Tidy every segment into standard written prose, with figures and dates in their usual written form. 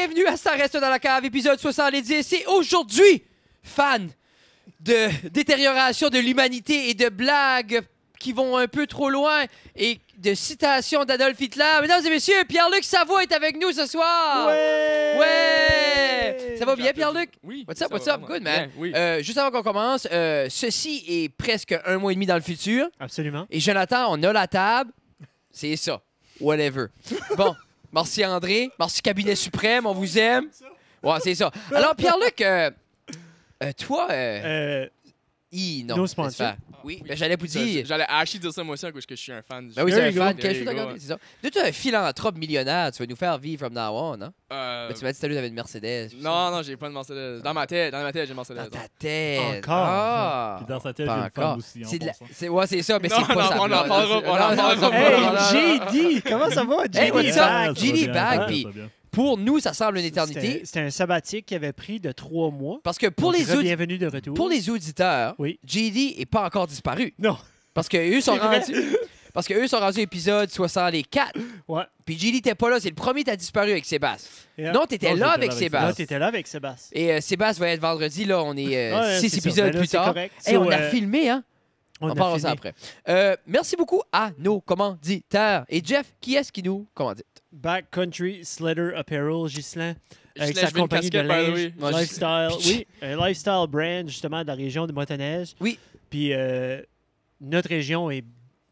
bienvenue à Ça reste dans la cave, épisode 70. Et aujourd'hui, fan de détérioration de l'humanité et de blagues qui vont un peu trop loin et de citations d'Adolf Hitler. Mesdames et messieurs, Pierre-Luc Savoie est avec nous ce soir. Ouais! Ça va bien, Pierre-Luc? Oui. What's up? Good, man. Bien, oui. Juste avant qu'on commence, ceci est presque 1 mois et demi dans le futur. Absolument. Et Jonathan, on a la table. C'est ça. Whatever. Bon, merci André. Merci Cabinet Suprême, on vous aime. Ouais, c'est ça. Alors, Pierre-Luc, toi... non. No sponsor. Oui, ben, j'allais vous dire... J'allais Ashley dire ça moi aussi à cause que je suis un fan. Ben oui, c'est un There you fan. go. Quelle chose There de you regarder, go. c'est ça. De toi, un philanthrope millionnaire, tu vas nous faire vivre from now on, hein? Ben, tu m'as dit que tu avais une Mercedes. Non, j'ai pas de Mercedes. Dans ma tête, j'ai une Mercedes. Dans ta tête. Encore. Ah. Puis dans sa tête, Pas j'ai une encore. femme aussi. C'est de la... passant. Ouais, c'est ça, mais Non, c'est pas non, ça. on en parlera. Hey, JD! Comment ça va, JD? Hey, what's up? Ah, ça va JD bien, Bag, ça puis va bien. pour nous, ça semble une éternité. C'était un sabbatique qui avait pris de 3 mois. Parce que pour Donc, les, bienvenue de retour. pour les auditeurs, Oui. JD n'est pas encore disparu. Non. Parce qu'eux sont C'est vrai. rendus... Parce qu'eux sont rendus épisode 64. Ouais. Puis JD n'était pas là. C'est le premier qui a disparu avec Sébastien. Yeah. Non, t'étais Non, là j'étais avec là avec Là, Sébastien. t'étais là avec Sébastien. Et Sébastien va être vendredi. Là, on est Ouais, 6 c'est ça. épisodes Ben là, plus c'est tard. correct. Hey, on So, a filmé, hein? On a parlera ça filmé. après. Merci beaucoup à nos commanditaires. Et Jeff, qui est-ce qui nous commandite? Backcountry Sledder Apparel, Ghislain, avec Ghislain, sa je veux une compagnie de casquette, by the linge. way. Moi, Lifestyle, oui, un lifestyle brand, justement, de la région de Motoneige. Oui. Puis notre région est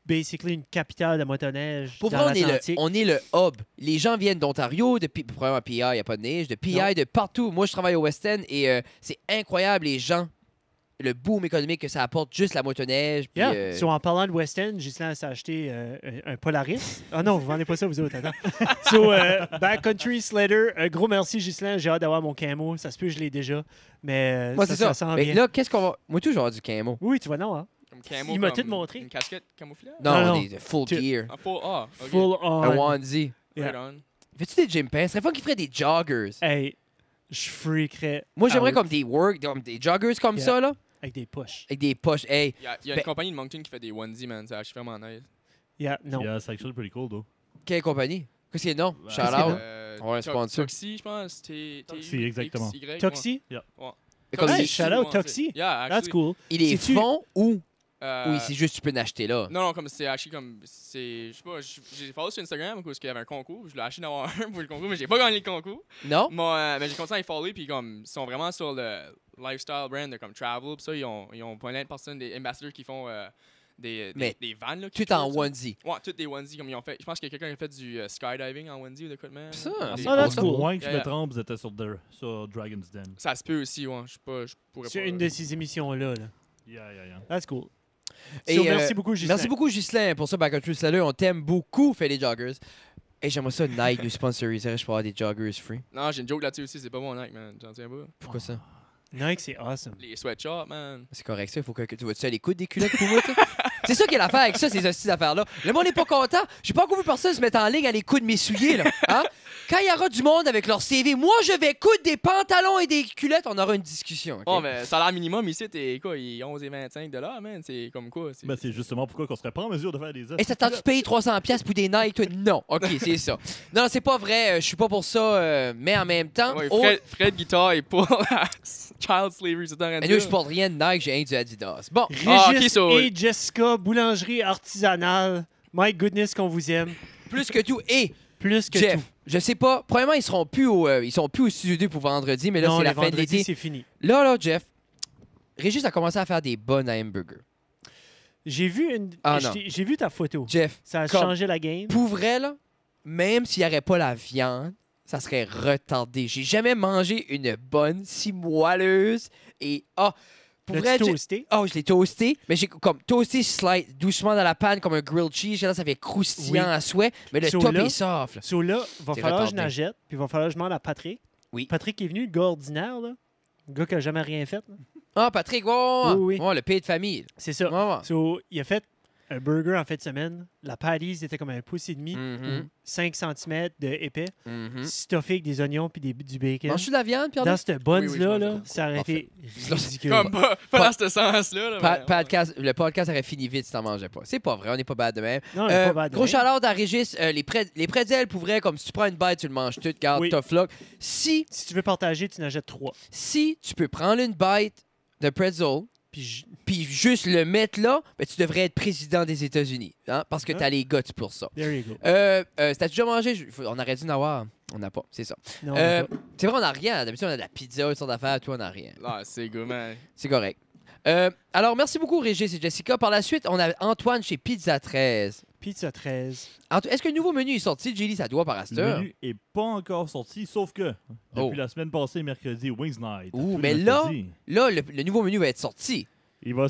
basically une capitale de motoneige Pour dans vrai, l'Atlantique. on est le hub. Les gens viennent d'Ontario, probablement à PI, il n'y a pas de neige, de PI, Non. de partout. Moi, je travaille au West End et c'est incroyable, les gens, le boom économique que ça apporte, juste la motoneige. Puis, Yeah. So, en parlant de West End, Ghislain s'est acheté un Polaris. Ah non, vous vendez pas ça, vous autres, attends. So, Backcountry Sledder, un gros merci, Ghislain. J'ai hâte d'avoir mon camo. Ça se peut, je l'ai déjà. Mais moi, ça, c'est ça. sent Mais bien. là, qu'est-ce qu'on va. Moi, tout, je vais avoir du camo. Oui, tu vois, non, hein? Comme camo, Il m'a comme tout montré. Une casquette camouflage? Non, non. des full Tu- gear. Ok. Full on. Un onesie. Yeah. Right on. Fais-tu des gym pants? Ce serait pas qu'ils feraient des joggers. Hey, je freakerais. Moi, j'aimerais out comme des joggers comme Yeah. ça, là, avec des push. avec des poches. Hey, Il y a Ben- une compagnie de Moncton qui fait des onesies, man. C'est actually vraiment nice. Yeah, non. Yeah, c'est actually pretty cool, though. quelle compagnie? Qu'est-ce qu'il y a de nom? Bah, Shout qu'est-ce qu'il y a out. de nom? Ouais, sponsor. Toxi, je pense. Toxi, exactement. Toxi? Comme Hey, il- shout out Toxi. Yeah, That's actually. cool. il est C'est-tu- fond ou. Euh, Oui, c'est juste tu peux l'acheter là. Non, comme c'est actually comme. Je sais pas, j'ai follow sur Instagram parce qu'il y avait un concours. Je l'ai acheté d'avoir un pour le concours, mais j'ai pas gagné le concours. Non? Mais j'ai continué à les follow, puis comme, ils sont vraiment sur le lifestyle brand de comme Travel, pis ça, ils ont plein de personnes, des ambassadeurs qui font des vannes, là. qui Tout en tournent, ça. onesie. Ouais, toutes des onesies, comme ils ont fait. Je pense qu'il y a quelqu'un qui a fait du skydiving en onesie ou de quoi de même. Ça, Des- c'est Ah, that's ça. cool. Moins que je Yeah, me yeah. trompe, vous étiez sur Dragon's Den. Ça se peut aussi, ouais. Je pourrais pas. C'est une de ces émissions-là. Là. Yeah. That's cool. Et, So, merci beaucoup, Ghislain. Merci beaucoup, Ghislain, pour ça, Backcountry Sledder. On t'aime beaucoup, fais les joggers. Et j'aimerais ça, Nike nous sponsoriserait, je peux avoir des joggers free. Non, j'ai une joke là-dessus aussi, c'est pas mon Nike, man. J'en tiens pas. Pourquoi ça? Nike, c'est awesome. Les sweatshops, man. C'est correct, ça. Il faut que tu vois-tu à l'écoute des culottes pour moi, toi? C'est ça qui est l'affaire avec ça, ces hosties d'affaires-là. Le monde n'est pas content. J'ai pas encore vu personne se mettre en ligne à les coups de mes souliers, là. Hein? Quand il y aura du monde avec leur CV, moi, je vais coudre des pantalons et des culottes, on aura une discussion. ok? Oh, mais salaire minimum ici, t'es quoi? Il est 11,25 $, man. C'est comme quoi? Ben, c'est justement pourquoi qu'on serait pas en mesure de faire des Et ça tente de payer 300$ pour des Nike, toi? Non. OK, c'est ça. Non, c'est pas vrai. Je suis pas pour ça. Mais en même temps, Ouais, Fred Guitar est pour la child slavery, c'est en train de mais nous, dire. je porte rien de Nike, j'ai un du Adidas. Bon, Régis Ah, ok, so- et Jessica, boulangerie artisanale. My goodness qu'on vous aime. plus que tout. Et Plus que Jeff, tout. je sais pas. Premièrement, ils seront plus au studio 2 pour vendredi, mais là, Non, c'est la les fin de vendredis, l'été. c'est fini. Là, Jeff, Régis a commencé à faire des bonnes hamburgers. J'ai vu, Ah, non. j'ai vu ta photo. Jeff, Ça a comme- changé la game. pour vrai, là, même s'il n'y aurait pas la viande, ça serait retardé. J'ai jamais mangé une bonne, si moelleuse. Et, pour vrai, L'as-tu toasté? je l'ai toasté, mais j'ai comme toasté slide doucement dans la panne comme un grilled cheese. Là, ça fait croustillant Oui. à souhait, mais le So top là- est soft. là. So là, va C'est falloir que je retardé. n'achète, puis va falloir que je demande à Patrick. Oui. Patrick est venu, le gars ordinaire, là. Le gars qui a jamais rien fait. là. Ah, Patrick, ouais, Oui, oui. ouais, le pays de famille. C'est ça. Ouais, ouais. So, il a fait un burger en fin de semaine. La patties était comme un pouce et demi, Mhm. ou 5 cm de épais, Mhm. stuffé avec des oignons puis du bacon. Manges-tu de la viande, Pierre? Dans cette buns-là, Oui, je mange là, beaucoup. ça aurait été ridicule. Comme pas dans ce sens-là. là, mais- Le podcast aurait fini vite si t'en mangeais pas. C'est pas vrai, on n'est pas bad de même. Non, pas bad, Gros hein. shout-out à Régis. Les pretzels, pour vrai, comme si tu prends une bite, tu le manges tout. Garde, Oui. tough luck. Si Si tu veux partager, tu en achètes 3. tu peux prendre une bite de pretzel, puis juste le mettre là, ben, tu devrais être président des États-Unis. Hein? Parce que Hein? t'as les guts pour ça. There you go. T'as déjà mangé? On aurait dû en avoir. On n'a pas, c'est ça. Non, Euh, on a pas. C'est vrai, on n'a rien. D'habitude, on a de la pizza, une sorte d'affaires. Toi, on n'a rien. Ah, c'est gourmand. C'est correct. Alors, merci beaucoup, Régis et Jessica. Par la suite, on a Antoine chez Pizza 13. Pizza 13. Est-ce que le nouveau menu est sorti, Jelly? Ça doit par Le Astor. menu est pas encore sorti, sauf que depuis Oh. la semaine passée, mercredi, Wings Night. Ouh, tous mais les là- mercredis, Là, le nouveau menu va être sorti. il va.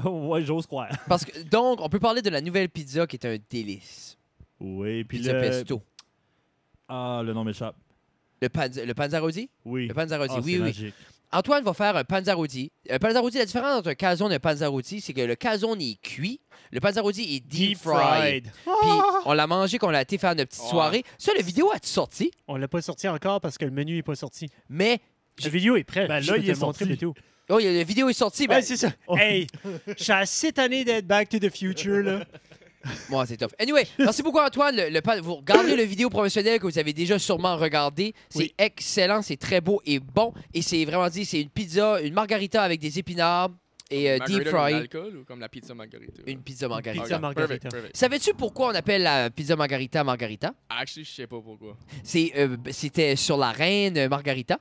Ouais, j'ose croire. Parce que, donc, on peut parler de la nouvelle pizza qui est un délice. Oui, puis Pizza le. pesto. Ah, le nom m'échappe. Le Panzarodi? Oui. Le Panzarodi, Ah, oui, c'est oui. magique. Antoine va faire un Panzarodi. Panzarodi, la différence entre un calzone et un Panzarodi, c'est que le calzone est cuit, le Panzarodi est deep fried. Puis on l'a mangé quand on a été faire notre petite Ouais. soirée. Ça, la vidéo a-tu sorti? On l'a pas sorti encore parce que le menu est pas sorti. Mais, La vidéo est prête. Ben Je là, peux il te est le montrer sorti. bientôt. oh, la vidéo est sortie. Ben, Ouais, c'est ça. Oh. Hey, je suis assez tanné d'être Back to the Future, là. moi, c'est tough. Anyway, merci beaucoup, Antoine. Vous regarderez le vidéo promotionnelle que vous avez déjà sûrement regardé. C'est Oui. excellent, c'est très beau et bon. Et c'est vraiment dit, c'est une pizza, une margarita avec des épinards et deep Margarita comme fried. l'alcool ou comme la pizza margarita? Une pizza margarita. Pizza Ok, margarita. Perfect, perfect. Savais-tu pourquoi on appelle la pizza margarita margarita? Actually, je sais pas pourquoi. C'était sur la reine Margarita.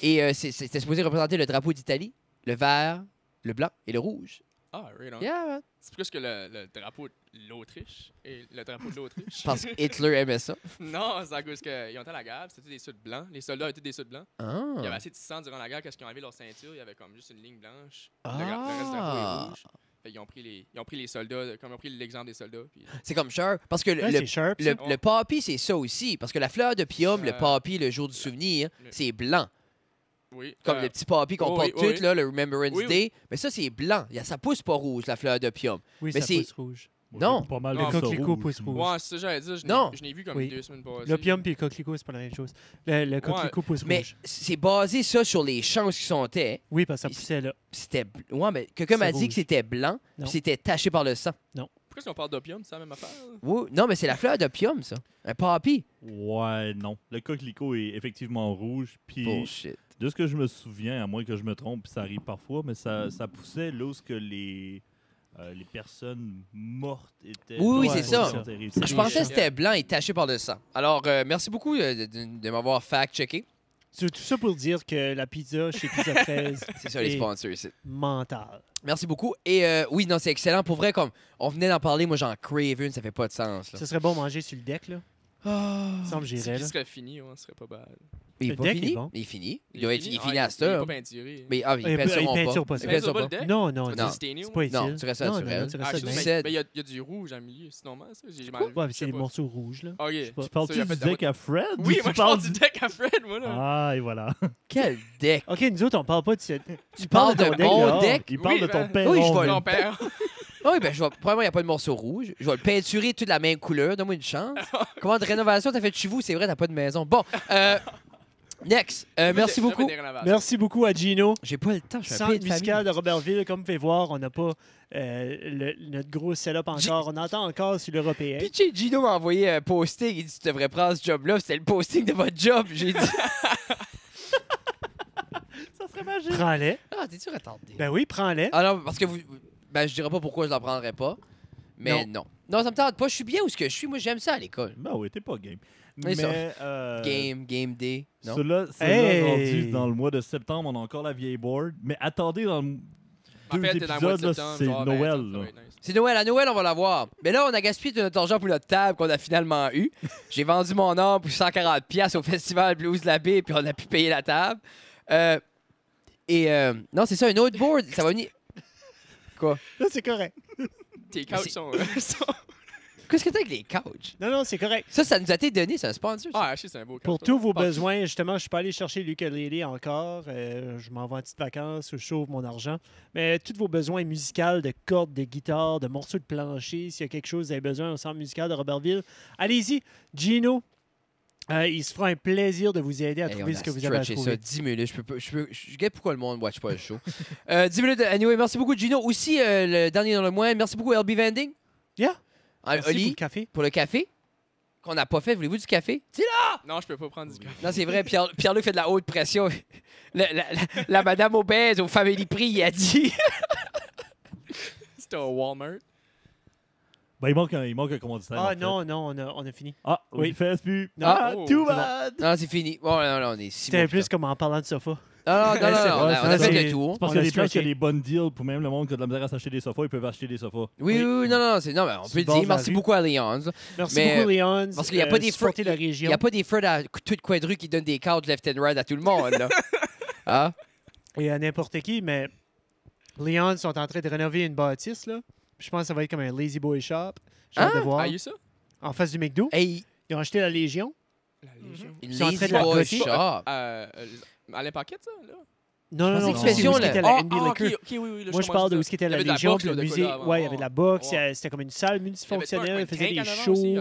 Et c'était supposé représenter le drapeau d'Italie, le vert, le blanc et le rouge. Ah, right on. Yeah, man. C'est plus que le drapeau de l'Autriche. Et le drapeau de l'Autriche. Parce que Hitler aimait ça. Non, c'est à cause qu'ils ont été à la guerre, puis c'était des suits blancs. Les soldats étaient des suits blancs. Ah. Il y avait assez de sang durant la guerre qu'est-ce qu'ils ont enlevé leur ceinture, il y avait comme juste une ligne blanche. Le reste du drapeau Ah. est rouge. Fait qu'ils ont pris les soldats, comme ils ont pris l'exemple des soldats. Puis... C'est comme Cher. Parce que Ouais, c'est sharp, ça. le poppy, c'est ça aussi. Parce que la fleur de pium, le poppy, le jour du souvenir, le- c'est blanc. Oui. Comme le petit poppy qu'on oh porte oui, oh toutes, oui. là, le Remembrance Oui, oui. Day. Mais ça, c'est blanc. Ça pousse pas rouge, la fleur de pium. Oui, mais ça c'est- pousse rouge. Moi, Non. j'ai Pas mal Le vu ça coquelicot rouge, pousse moi. Ouais, c'est ça que j'allais dire. Non. Je n'ai vu comme Oui. 2 semaines passées. L'opium puis le coquelicot, c'est pas la même chose. Le coquelicot pousse Mais rouge. c'est basé ça sur les chances qui sont telles. Oui, parce que ça poussait là. C'était. Ouais, mais quelqu'un C'est m'a dit rouge. que c'était blanc, Non. puis c'était taché par le sang. Pourquoi si on parle d'opium, c'est la même affaire? là? Oui. Non, mais c'est la fleur d'opium, ça. Un poppy. Ouais, non. Le coquelicot est effectivement rouge. Puis, Bullshit. de ce que je me souviens, à moins que je me trompe, puis ça arrive parfois, mais ça poussait lorsque les personnes mortes étaient. Oui, oui, c'est ça. enterrées. Je des pensais champs. que c'était blanc et taché par le sang. Alors, merci beaucoup de m'avoir fact-checké. C'est tout ça pour dire que la pizza chez Pizza 13 C'est ça, les Et- sponsors ici. mentale. Merci beaucoup. Et oui, non, c'est excellent. Pour vrai, comme on venait d'en parler, moi, j'en crave une, ça fait pas de sens. Là. Ce serait bon manger sur le deck, là. Ah. Il me semble que Si j'irais, il là. serait fini, ouais, ce serait pas bad. Il est Le pas deck fini. est bon. Il est fini. Il est doit être fini? il Ah, finit à il est cette heure. pas peinturé. Mais Il peintureront peinture pas. pas ça. Ils peinturent pas pas. le deck? Non, non, Tu Non. vas stainé, c'est pas ouais? utile. Non, tu restes Non, naturel. non, tu restes Ah, de je même. sais, C'est- mais il y a du rouge en milieu, c'est normal ça? J'ai mal vu. Ouais, Je c'est sais des pas. morceaux rouges, là. Ok. sais pas. Tu parles-tu Ça, il a du fait de la deck à Fred? Oui, ou moi tu je parle parles du deck à Fred, moi là. Ah, et voilà. Quel deck. OK, nous autres, on parle pas de cette... Tu parles de ton deck, mon là. deck. Il parle Oui, de ton ben- père. Oui, je vais- Mon père. Ah oui, ben, probablement, il n'y a pas de morceau rouge. Je vais le peinturer toute la même couleur. Donne-moi une chance. Comment de rénovation t'as fait chez vous? C'est vrai, t'as pas de maison. Bon, next. Merci beaucoup. Merci beaucoup à Gino. J'ai pas le temps, je suis un Centre peu de famille. musical de Robertville, comme vous pouvez voir, on n'a pas notre gros setup encore. On entend encore sur l'européen. Puis tu sais, Gino m'a envoyé un posting. Il dit tu devrais prendre ce job-là. C'était le posting de votre job. J'ai dit Ça serait magique. Prends-les. ah, t'es-tu retardé? Ben oui, prends-les. Ah non, parce que vous. Ben, je dirais pas pourquoi je la prendrais pas. Mais non. Non, ça me tente pas. Je suis bien où ce que je suis. Moi, j'aime ça à l'école. Ben oui, t'es pas game. Oui, ça. Mais. Game day. Non? Cela Hey! rendu dans le mois de septembre, on a encore la vieille board. Mais attendez, dans deux épisodes, là, c'est Noël. Là. C'est Noël. À Noël, on va l'avoir. Mais là, on a gaspillé tout notre argent pour notre table qu'on a finalement eu. J'ai vendu mon âme pour 140$ au festival Blues La Baie, puis on a pu payer la table. Non, c'est ça, un autre board. Ça va venir. Quoi? Là, c'est correct. Tes Mais couches sont. Qu'est-ce que t'as avec les couches? Non, c'est correct. Ça nous a été donné, c'est un sponsor. Ça. Ah, Ashley, c'est un beau Pour couch, tous vos ça. besoins, justement, je suis pas allé chercher l'ukulélé encore. Je m'en vais en petites vacances où je sauve mon argent. Mais tous vos besoins musicaux, de cordes, de guitare, de morceaux de plancher, s'il y a quelque chose, vous avez besoin au centre musical de Robertville, allez-y. Gino, il se fera un plaisir de vous aider à trouver ce que vous avez à stretché trouver. ça 10 minutes. Je guette pourquoi le monde ne watch pas le show. 10 minutes. Anyway, merci beaucoup, Gino. Aussi, le dernier dans le mois, merci beaucoup, LB Vending. Yeah. Ah, Merci pour Oli, le café. pour le café. Qu'on n'a pas fait. Voulez-vous du café? Dis-là! Non, je peux pas prendre du café. Non, c'est vrai. Pierre-Luc fait de la haute pression. La madame obèse au Family Prix, il a dit. C'était au Walmart. Ben, il manque un commanditaire. en Ah fait. non, on a fini. Ah, Oui. oui, fait plus. Non. Ah, Oh, too c'est bad. Non, c'est fini. Bon, non, on est si C'était bon, plus putain. comme en parlant de sofa. Non, Ouais, c'est on vrai, a c'est- fait le tour. C'est parce On qu'il y a a des places, il y a stretché. des bonnes deals pour même le monde qui a de la misère à s'acheter des sofas, ils peuvent acheter des sofas. Oui, non, mais on Sur peut le le bord dire. de la Merci rue. beaucoup à Léon. Merci Mais, beaucoup, Léon. parce qu'il y a pas des supporter la Il région. n'y a pas des Fred à tout coin de rue qui donnent des couches left and right à tout le monde. Là. Ah? Et à n'importe qui, mais Léon sont en train de rénover une bâtisse, là. Je pense que ça va être comme un Lazy Boy Shop. J'ai hâte de voir. Ah, eu ça? En face du McDo. Hey, Ils ont acheté la Légion. La Légion. une Ils sont en train lazy de la boy goter. shop. À l'imporquette, ça, là? Non, pensais non, que c'est l'expression, où là. était la Ah, NB ah, Liquor. ok, oui, là, Moi, je parle de où était Il y la avait de la Légion, boxe, puis le là, de musée. quoi, là, Ouais, il y avait de la boxe. Ouais. C'était comme une salle multifonctionnelle. Faisait des shows. puis-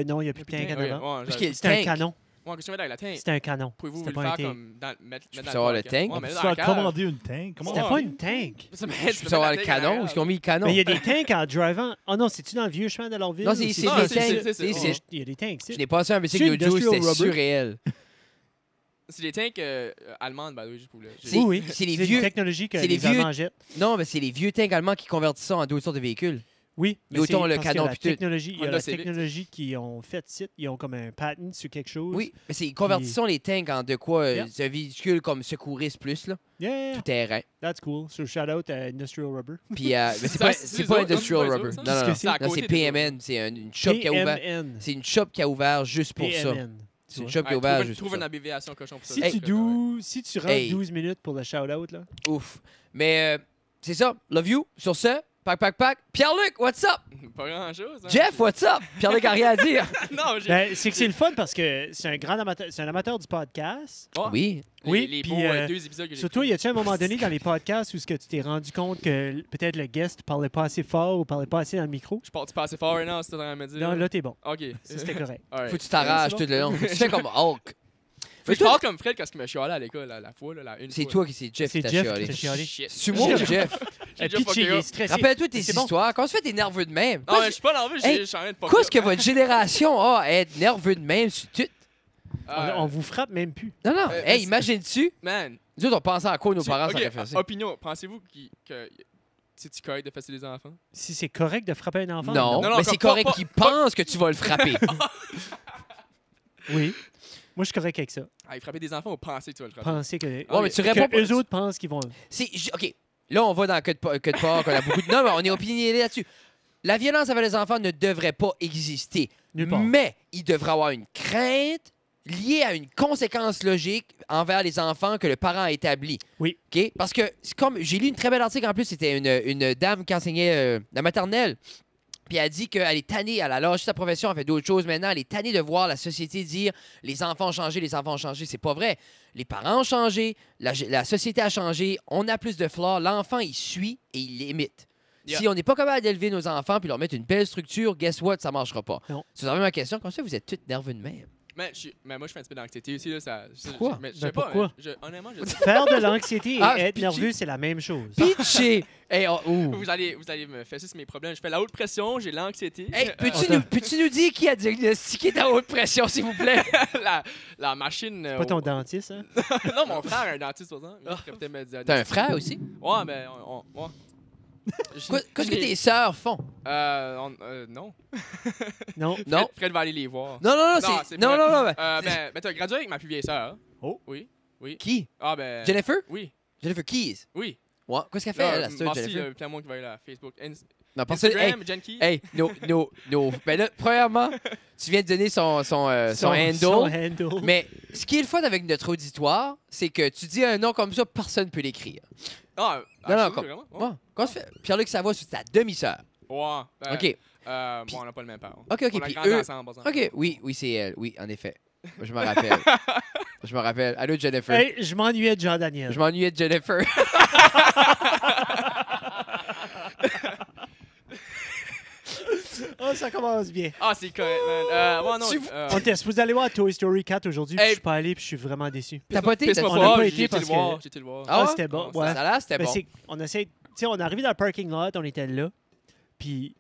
Non, il n'y a plus de tank en avant. Parce qu'il y a le C'était un tank. canon. Ouais, qu'est-ce que tu veux avec la tank? C'était un canon. Pouvez-vous C'était le pas un faire tank. comme mettre peux dans savoir le podcast? tank? Ouais, On mais peut dans se la faire cave. commander une tank. Comment C'était Ouais. pas une tank. Ça, mais Je tu peux peux savoir mettre le la tank dans la canon. Où est-ce qu'ils ont cave. mis le canon? Mais il y a des tanks en drivant. Oh non, c'est-tu dans le vieux chemin de leur ville? Non, ou c'est c'est des Non, tanks. c'est- C'est- Il y a des tanks. Je n'ai passé un bicycle C'est l'autre jour, Industrial c'était Rubber. surréel. C'est des tanks allemandes, by the way, juste pour le... C'est- Oui, oui. c'est les une vieux- technologie que c'est les les vieux- Allemands jettent. Non, mais c'est les vieux tanks allemands qui convertissent ça en d'autres sortes de véhicules. Oui. Et autant c'est le parce que canon la puis tout. technologie, il y a Honda la Civic. technologie qui ont fait site. Ils ont comme un patent sur quelque chose. Oui, mais c'est convertissons les tanks en de quoi? Yeah. C'est un véhicule comme secouriste plus, là. Yeah, Tout terrain. that's cool. So shout out à Industrial Rubber. Puis, mais c'est Ça, pas, c'est c'est eux pas autres, Industrial c'est pas eux Rubber. autres, ça? Non, non, Qu'est-ce que non. c'est? Non, c'est À côté des PMN. C'est une shop qui a ouvert. PMN. C'est une shop qui a ouvert juste pour ça. PMN. C'est une Ouais. shop qui a ouvert juste Trouve pour une ça. abréviation cochon pour ça. Si, Hey. si tu rentres Hey. 12 minutes pour le shout-out, là. Ouf. Mais c'est ça. Love you. Sur ce, pack. Pierre-Luc, what's up? Pas grand-chose. hein. Jeff, what's up? Pierre-Luc a rien à dire. Non, j'ai... Ben, c'est que c'est le fun parce que c'est un grand amateur, c'est un amateur du podcast. Oh, Oui. Oui, les puis, beaux 2 épisodes que j'ai Surtout, pris. y a-tu un moment donné dans les podcasts où ce que tu t'es rendu compte que peut-être le guest parlait pas assez fort ou parlait pas assez dans le micro? Je parle pas assez fort, non, c'est en train de me dire. Non, là, t'es bon. OK. Ça, c'était correct. Alright. Faut que tu t'arraches C'est tout bon. le long. Faut que tu fais comme Hulk. Faut que je parle comme Fred quand il me chialait à l'école, la fois, là, une C'est fois. toi qui c'est Jeff qui C'est t'a Jeff qui chialé. t'a chialé. Shit. C'est moi, Jeff. J'ai déjà Pitché, fucké il est up. stressé. Rappelle-toi tes C'est bon. histoires. Quand tu fais tes nerveux de même. Non, mais je suis pas nerveux, Hey, je suis en train de fucker Qu'est-ce up. que votre génération a à être nerveux de même sur tout? On vous frappe même plus. Non, non. Euh, Hey, mais imagine-tu? Man. Nous autres, on pensait à quoi nos parents Ok, s'auraient fait ça? opinion, pensez-vous que c'est-tu correct de fesser les enfants? Si c'est correct de frapper un enfant? Non, Non, mais comme c'est pas- correct pas- qu'ils pensent que tu vas le frapper. Oui. Moi, je suis correct avec ça. Ah, frapper des enfants ou penser que tu vas le frapper? Penser que. Ouais, mais tu que réponds pas. eux autres pensent qu'ils vont. OK. Là, on va dans que de part, qu'on a beaucoup de... Non, mais on est opinionné là-dessus. La violence envers les enfants ne devrait pas exister. Nulle part. Mais il devrait avoir une crainte liée à une conséquence logique envers les enfants que le parent a établi. Oui. OK? Parce que, c'est comme j'ai lu une très belle article en plus, c'était une dame qui enseignait la maternelle. Puis elle a dit qu'elle est tannée, elle a lâché sa profession, elle fait d'autres choses maintenant. Elle est tannée de voir la société dire les enfants ont changé, les enfants ont changé. C'est pas vrai. Les parents ont changé, la société a changé, on a plus de flaws. L'enfant, il suit et il imite. Yeah. Si on n'est pas capable d'élever nos enfants puis leur mettre une belle structure, guess what, ça marchera pas. Non. Si vous avez ma question, comme ça, vous êtes tous nerveux de même. Mais moi, je fais un petit peu d'anxiété aussi. Là, ça, Pourquoi? Mais, je Ben, sais pas, pourquoi? honnêtement, je Faire de l'anxiété et Ah, être pitché. nerveux, c'est la même chose. Pitché! Hey, ouh. Vous allez me fesser sur mes problèmes. Je fais la haute pression, j'ai l'anxiété. Hey, Attends. peux-tu nous dire qui a diagnostiqué ta haute pression, s'il vous plaît? la machine. Pas ton dentiste, hein? Non, mon frère a un dentiste, par exemple. Il pourrait peut-être me dire. T'as un frère aussi? Ouais, mais ouais. Qu'est-ce que tes sœurs font? Non. Non. Non. Fred va aller les voir. Non, Non, c'est... c'est Non, pas- non, non. Ben, t'as gradué avec ma plus vieille sœur. Oh. Oui. Qui? Ah, ben. Jennifer? Oui. Jennifer Keys. Oui. Ouais. Qu'est-ce qu'elle fait, Là, elle, la sœur, merci, Jennifer? plein de monde qui va aller à Facebook. Non, parce que... Hey, Instagram, Jen Key. hey, ben là, premièrement, tu viens de donner son handle. Son handle. Mais ce qui est le fun avec notre auditoire, c'est que tu dis un nom comme ça, personne ne peut l'écrire. Ah, Non, non, actually, comme- vraiment? Bon, comment tu fais? Pierre-Luc Savoie, c'est ta demi-sœur. Ouais. Ben, OK. Bon, on n'a pas le même père. OK, On a puis grandi eux... ensemble, par exemple. OK, oui, c'est elle. Oui, en effet. Je me rappelle. Je me rappelle. Allô, Jennifer. Hey, je m'ennuyais de Jean Daniel. Je m'ennuyais de Jennifer. Oh, ça commence bien. Ah, c'est correct, man. Ouais, non. On était supposé aller voir Toy Story 4 aujourd'hui, puis Hey. je suis pas allé, puis je suis vraiment déçu. T'as pas été? Pisse-moi On n'a pas, pas j'ai été été parce le voir. que- J'ai été le voir. Ah ouais? C'était bon. Ça Ouais. Ça a l'air, c'était Ben, bon. on essaie, tu sais, on est arrivé dans le parking lot, on était là, puis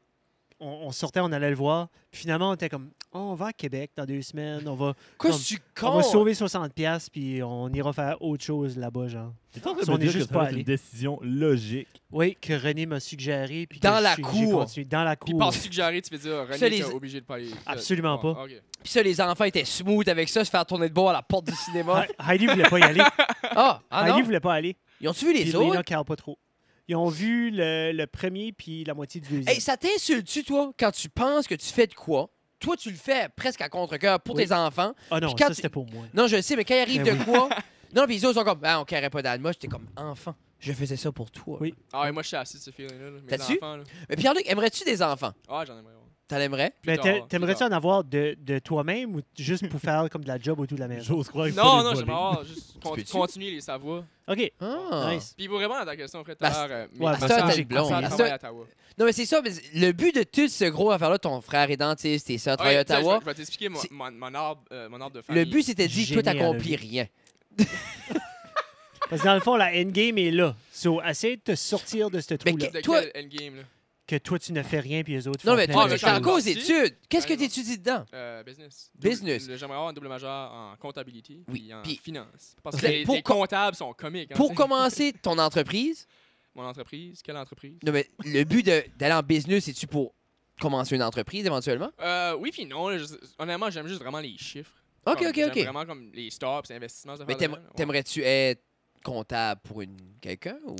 on sortait, on allait le voir. Puis finalement, on était comme, oh, on va à Québec dans 2 semaines, on va Qu'est-ce que tu on va con? sauver 60$, puis on ira faire autre chose là-bas, genre. T'es en train Si de on me est dire que juste ça pas va être allé. une décision logique. Oui, que René m'a suggéré, puis que Dans la j'ai cour. continué. Dans la Puis cour. penses-tu que j'arrive, tu veux dire, Ça, René, les- t'es obligé de pas aller. Absolument pas. OK. Puis ça, les enfants étaient smooth avec ça, se faire tourner de bord à la porte du cinéma. Heidi voulait pas y aller. Ah Heidi non? voulait pas aller. Ils ont-tu vu Puis les Lena autres? Carl pas trop. Ils ont vu le premier, puis la moitié du deuxième. Hey, ça t'insulte-tu, toi, quand tu penses que tu fais de quoi? Toi, tu le fais presque à contre-cœur pour Oui. tes enfants. Ah non, puis quand ça tu- c'était pour moi. Non, je sais, mais quand il arrive Ben de quoi... Non, puis les autres sont comme, ah, on carrait pas dans le moche. J'étais comme, enfant, je faisais ça pour toi. Oui. Ah, ouais, moi, je suis assis de ce feeling-là. Mes T'as-tu? enfants, là. Mais Pierre-Luc, aimerais-tu des enfants? Ah, j'en aimerais. Ouais. T'en aimerais? Plus Mais tard, t'aimerais-tu plus en avoir de toi-même ou juste pour faire comme de la job autour de la maison? J'ose croire qu'il faut Non, les non, voler. j'aimerais avoir juste peux-tu? continuer les savoirs. OK, Ah. nice. Puis pour répondre à ta question, Fred, tout Bah, à l'heure, ouais, ma ça, sœur, t'as j'ai une blonde. ma Ma sœur sœur- travaille à Ottawa. Non, mais c'est ça, mais le but de tout ce gros affaire-là, ton frère est dentiste, tes soeurs travaillent à Ouais, tu sais, Ottawa, je vais t'expliquer C'est- mon arbre de famille. le but c'était de dire, toi, t'accomplis Généalogie. rien. Parce que dans le fond, la endgame est là. So, essaie de te sortir de ce Mais trou-là. De toi- quel endgame, là? Que toi, tu ne fais rien, puis les autres Non, font mais plein toi, de mais t'es encore aux choses. études. Qu'est-ce que Ouais, non. t'étudies dedans? Business. Business. J'aimerais avoir un double majeur en comptabilité Oui, et en puis- finance. Parce Ok, que les pour comptables sont comiques. Hein, Pour tu sais. commencer ton entreprise, Mon entreprise, quelle entreprise? non, mais le but d'aller en business, c'est-tu pour commencer une entreprise éventuellement? Oui, puis non. Là, honnêtement, j'aime juste vraiment les chiffres. OK, Comme, OK, j'aime OK. vraiment comme les stars et les investissements. Mais t'aimerais-tu être comptable pour quelqu'un? Ou...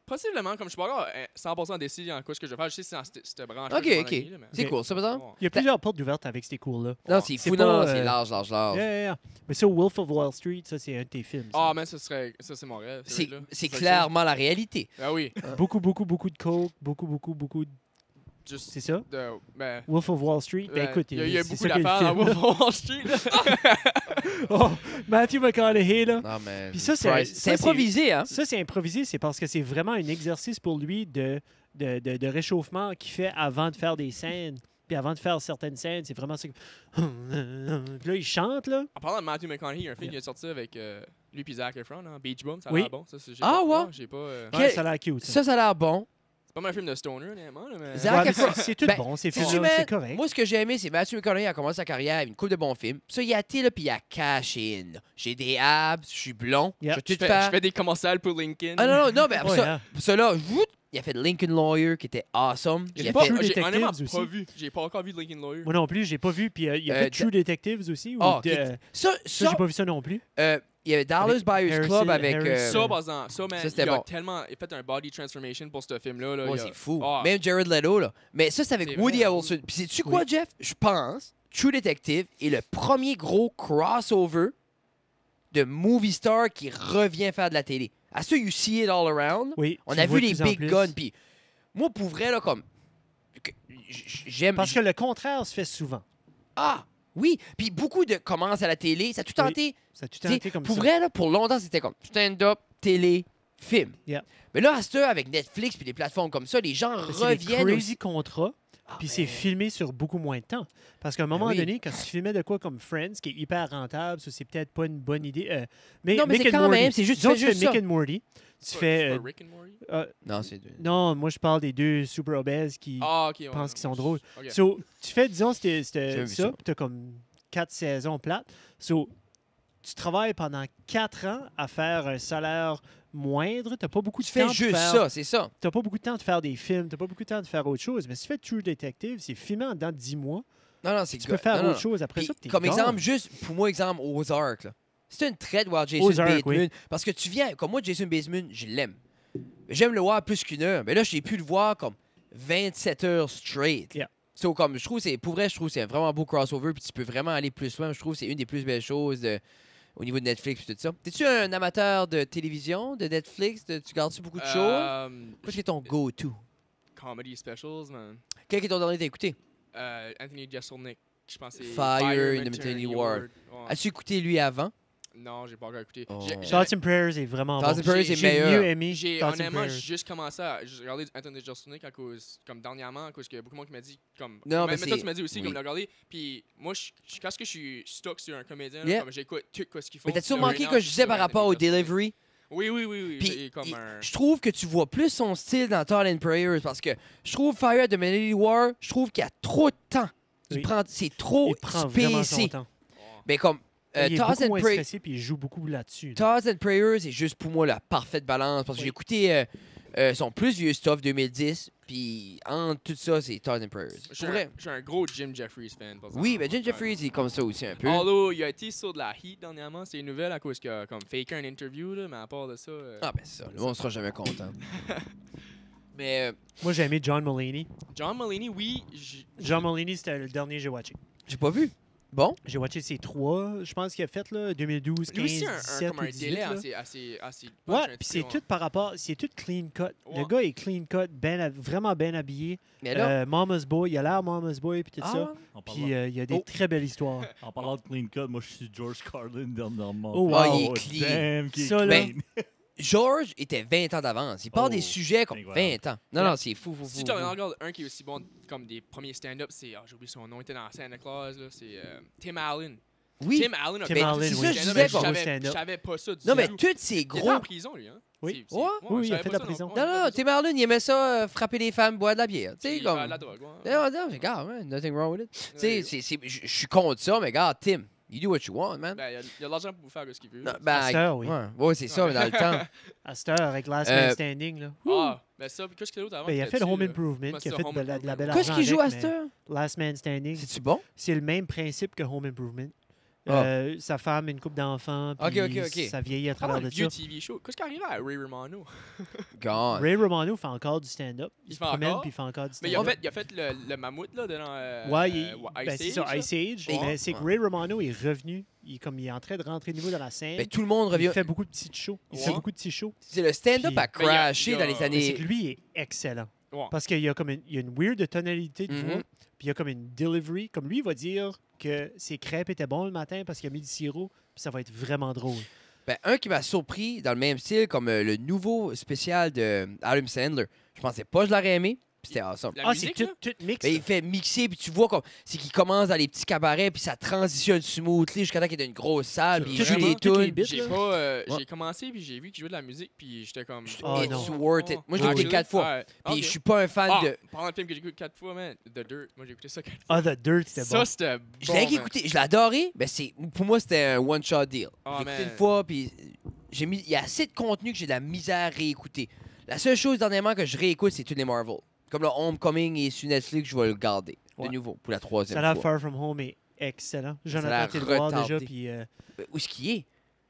Possiblement, comme je suis pas encore 100% décidé en quoi ce que je vais faire. Je sais que c'est dans cette branche. OK, OK. C'est cool, ça, par exemple? Il y a plusieurs portes ouvertes avec ces cours-là. Non, c'est C'est fou, pas, non, c'est euh, large, large, large. Yeah. Mais ça, Wolf of Wall Street, ça, c'est un de tes films. ça. Ah, mais ça, c'est mon rêve. C'est clairement la réalité. Ah oui. Beaucoup de coke, beaucoup de... Juste C'est ça? ben, Wolf of Wall Street? Ben écoute, il y a c'est beaucoup ça qu'est le d'affaires dans film. Wolf of Wall Street. là. Oh, Matthew McConaughey, là. Non, mais. Puis ça, c'est- Price. ça, C'est improvisé, hein? Ça, c'est improvisé, c'est parce que c'est vraiment un exercice pour lui de réchauffement qu'il fait avant de faire des scènes. Puis avant de faire certaines scènes, c'est vraiment ça. Puis là, il chante, là. En parlant de Matthew McConaughey, il y a un film qui est sorti avec lui et Zac Efron, hein, Beach Bum. Ça a Oui. l'air bon. Ça, j'ai Ah, pas, ouais? J'ai pas. Quel- Ouais, ça a l'air cute. Ça. Ça a l'air bon. C'est pas mal un film de Stoner, honnêtement. Là, mais... Zac Ouais, mais Efron- c'est tout Ben, bon, c'est Si films tu mets- c'est correct. Moi, ce que j'ai aimé, c'est Matthew McConaughey a commencé sa carrière avec une couple de bons films. Ça, il a été là, puis il a cash in. J'ai des abs, je suis blond, Yeah. je vais Je tout fais, faire. je fais des commerciales pour Lincoln. Ah non, non, mais Ouais, ça, hein. ça là, il a fait Lincoln Lawyer qui était awesome. Il J'ai a pas, fait... True j'ai Detectives honnêtement aussi. pas vu. J'ai pas encore vu de Lincoln Lawyer. Moi non plus, j'ai pas vu. Puis il a fait True Detectives aussi. Ou Ah, de- ok. Ça, Ça, j'ai pas vu ça non plus. il y avait Dallas Buyers Harrison- Club avec... Harrison. Ça, par exemple, ça, man, Ça, c'était il a bon. tellement il a fait un body transformation pour ce film-là. Là, Ouais, il a- c'est fou. Ah, Même Jared Leto, là. Mais ça, c'est avec C'est Woody vrai. Harrelson. Puis sais-tu quoi, Jeff? Je pense True Detective est le premier gros crossover de movie star qui revient faire de la télé. À ça, you see it all around. Oui. On tu a le vois vu de les plus en big plus. guns. Puis moi, pour vrai, là, comme... J'aime... Parce que le contraire se fait souvent. Ah! Oui! Puis beaucoup de commencent à la télé. Ça a tout Oui. tenté... Ça a tout T'sais, tenté comme pour ça. vrai, là, pour longtemps, c'était comme stand-up, télé, film. Yeah. Mais là, à cette heure, avec Netflix puis des plateformes comme ça, les gens C'est des reviennent crazy aussi. contrats. Ah, Puis ben, c'est filmé sur beaucoup moins de temps. Parce qu'à un moment oui. donné, quand tu filmais de quoi comme Friends, qui est hyper rentable, ça c'est peut-être pas une bonne idée. Mais Non, mais Mick c'est and quand Morty. même, c'est juste- Disons, tu fais tu juste fais Mick and Morty. Tu c'est fais. pas Rick and Morty? Non, c'est... Non, moi je parle des deux super obèses qui Ah, ok. Ouais, pensent qu'ils sont drôles. Ok. So, tu fais, disons, J'ai vu ça, ça. puis tu as comme 4 saisons plates. So, tu travailles pendant 4 ans à faire un salaire moindre. Tu n'as pas beaucoup de Tu temps fais de juste faire... ça, c'est ça. T'as pas beaucoup de temps de faire des films, t'as pas beaucoup de temps de faire autre chose. Mais si tu fais True Detective, c'est filmé en dedans de 10 mois. Non, non, c'est... Tu peux faire non, non. autre chose après Puis, ça. puis t'es comme gone. exemple, juste pour moi, exemple, Ozark. Là. C'est une traite de voir Jason Ozark, Bateman. oui. Parce que tu viens, comme moi, Jason Bateman, je l'aime. J'aime le voir plus qu'une heure. Mais là, j'ai pu le voir comme 27 heures straight. Yeah. So, comme, je trouve, pour vrai, je trouve que c'est un vraiment beau crossover. Puis tu peux vraiment aller plus loin. Je trouve que c'est une des plus belles choses au niveau de Netflix et tout ça. T'es-tu un amateur de télévision, de Netflix? Tu regardes-tu beaucoup de shows? Qu'est-ce qui est ton go-to? comedy specials, man. Quel est ton dernier que t'as écouté? Anthony Jeselnik, je pense que c'est Fire in the Maternity Maternity Ward. Ouais. As-tu écouté lui avant? Non, j'ai pas encore écouté. Oh. Thoughts and Prayers est vraiment Thoughts bon. and Prayers est J'ai meilleur. mieux aimé J'ai Thoughts and honnêtement Prayers. juste commencé à regarder Anthony Jeselnik à cause, comme dernièrement, à cause qu'il y a beaucoup de monde qui m'a dit, comme. Non, mais mais toi, c'est- tu m'as dit aussi, oui. comme de regarder. Puis moi, quand je suis stuck sur un comédien, Yeah. comme j'écoute tout ce qu'ils font. Mais t'as-tu là, remarqué right que now, je disais par sur rapport au Anthony Jeselnik. delivery? Oui. Puis C'est comme un. je trouve que tu vois plus son style dans Thoughts and Prayers parce que je trouve Fire at the Maternity Ward, je trouve qu'il y a trop de temps. Oui. C'est trop Il prend vraiment son spacé. temps. Mais comme Il est Thoughts beaucoup and moins Prayers. stressé puis il joue beaucoup là-dessus. là. Thoughts and Prayers est juste pour moi la parfaite balance parce que Oui. j'ai écouté son plus vieux stuff 2010, puis entre tout ça, c'est Thoughts and Prayers. Je suis Pour vrai. je suis un gros Jim Jeffries fan. par Oui, exemple. mais Jim Jeffries est comme ça aussi un peu. Although, il a été sur de la heat dernièrement, c'est une nouvelle à cause qu'il a comme faké un interview, là, mais à part de ça. Ah ben ça, le monde sera jamais content. Mais Moi, j'ai aimé John Mulaney. John Mulaney, oui. John Mulaney, c'était le dernier que j'ai watché. j'ai pas vu. Bon, J'ai watché ces 3, je pense qu'il a fait, là, 2012, 15, Lui aussi, 17 comme ou un 18. délai là. assez Ouais, punch, puis c'est un tout par rapport, c'est tout clean cut. Ouais. Le gars est clean cut, vraiment bien habillé. mais là. Mama's Boy, il a l'air Mama's Boy puis tout Ah, ça. ouais? En Puis parlant, il y a des Oh. très belles histoires. en parlant de clean cut, moi je suis George Carlin dernièrement. Oh, wow. Ah, il est clean. Damn, qu'il est Ça, là. clean. George était 20 ans d'avance. Il parle Oh, des sujets comme incroyable. 20 ans. Non, non, c'est fou. Si tu regardes un qui est aussi bon comme des premiers stand-up, c'est. J'ai oublié son nom, il était dans Santa Claus, là. C'est Tim Allen. Oui. Tim Allen a Tim fait Allen, du c'est ça, je stand-up, disais mais qu'on- je stand-up. savais pas ça du Non, mais tout. tous ces Il était gros. en prison, lui, hein? Oui. C'est- Ouais, oui, je il a savais fait pas de la ça, prison. non. Non, non, non, Tim Allen, il aimait ça, frapper les femmes, boire de la bière. Tu sais, Il comme. fait de la drogue, ouais. Non, non, regarde, man, nothing wrong with it. Tu sais, je suis contre ça, mais regarde, Tim, you do what you want, man. Ben, il y a de l'argent pour faire ce qu'il veut. Non, là. ben, À cette heure, oui. ouais, c'est ça, mais dans le temps. À cette heure, avec Last Man Standing, là. Ah, ben ça, puis qu'est-ce qu'il y a d'autre avant? Ben, il a fait le Là-dessus, Home là? Improvement, Moi, qui a c'est fait Home de la Improvement. belle Qu'est-ce qu'il joue à avec, cette heure? mais Last Man Standing. C'est-tu bon? C'est le même principe que Home Improvement. Ah. Sa femme, une couple d'enfants, Ok, puis ok. ça vieillit à Ah, travers le de vieux ça. TV show. Qu'est-ce qui arrive à Ray Romano? God. Ray Romano fait encore du stand-up. Il Il se fait promène encore? puis il fait encore du Mais stand-up. il a fait le mammouth, là, dans Ouais, Ice c'est ça, Age, là. Ice Age. Ouais. Mais c'est que Ray Romano est revenu. Il est en train de rentrer de nouveau dans la scène. Ben, tout le monde il revient. fait beaucoup de petits shows. Il Ouais. fait beaucoup de petits shows. C'est le stand-up Puis- a crashé Mais il y a- dans les Mais c'est années. que lui est excellent. Ouais. Parce qu'il y a comme il y a une weird tonalité de voix. Mhm. Puis il y a comme une delivery. Comme lui, il va dire que ses crêpes étaient bons le matin parce qu'il a mis du sirop. Puis ça va être vraiment drôle. Ben, un qui m'a surpris dans le même style, comme le nouveau spécial de Adam Sandler. Je pensais pas que je l'aurais aimé, puis c'était awesome. La Ah, c'est musique, tout, là? tout mix. Ben, il fait mixer, puis tu vois comme c'est qu'il commence dans les petits cabarets, puis ça transitionne smoothly jusqu'à temps qu'il y ait une grosse salle, puis il joue Vraiment, des toutes les tunes. bits, J'ai là. pas. Ouais. J'ai commencé, puis j'ai vu qu'il jouait de la musique, puis j'étais comme. Oh, It's non. worth it. Moi, je l'ai écouté Actually, 4 fois. ouais. Puis Ok. je suis pas un fan Ah, de. pendant le film que j'ai écouté 4 fois, man, The Dirt. Moi, j'ai écouté ça 4 fois. Ah, The Dirt, c'était Ça, bon. c'était bon. Je l'ai man. écouté, je l'ai adoré, mais pour moi, c'était un one-shot deal. Oh, J'ai écouté man. une fois, puis il y a assez de contenu que j'ai de la misère à réécouter. La seule chose dernièrement que je réécoute, c'est tous les Marvel. Comme le Homecoming et sur Netflix, je vais le garder Ouais. de nouveau pour la Ça a 3e l'air fois. Far From Home est excellent. a Jonathan l'air était le voir déjà, retardé. puis Où est-ce qu'il est?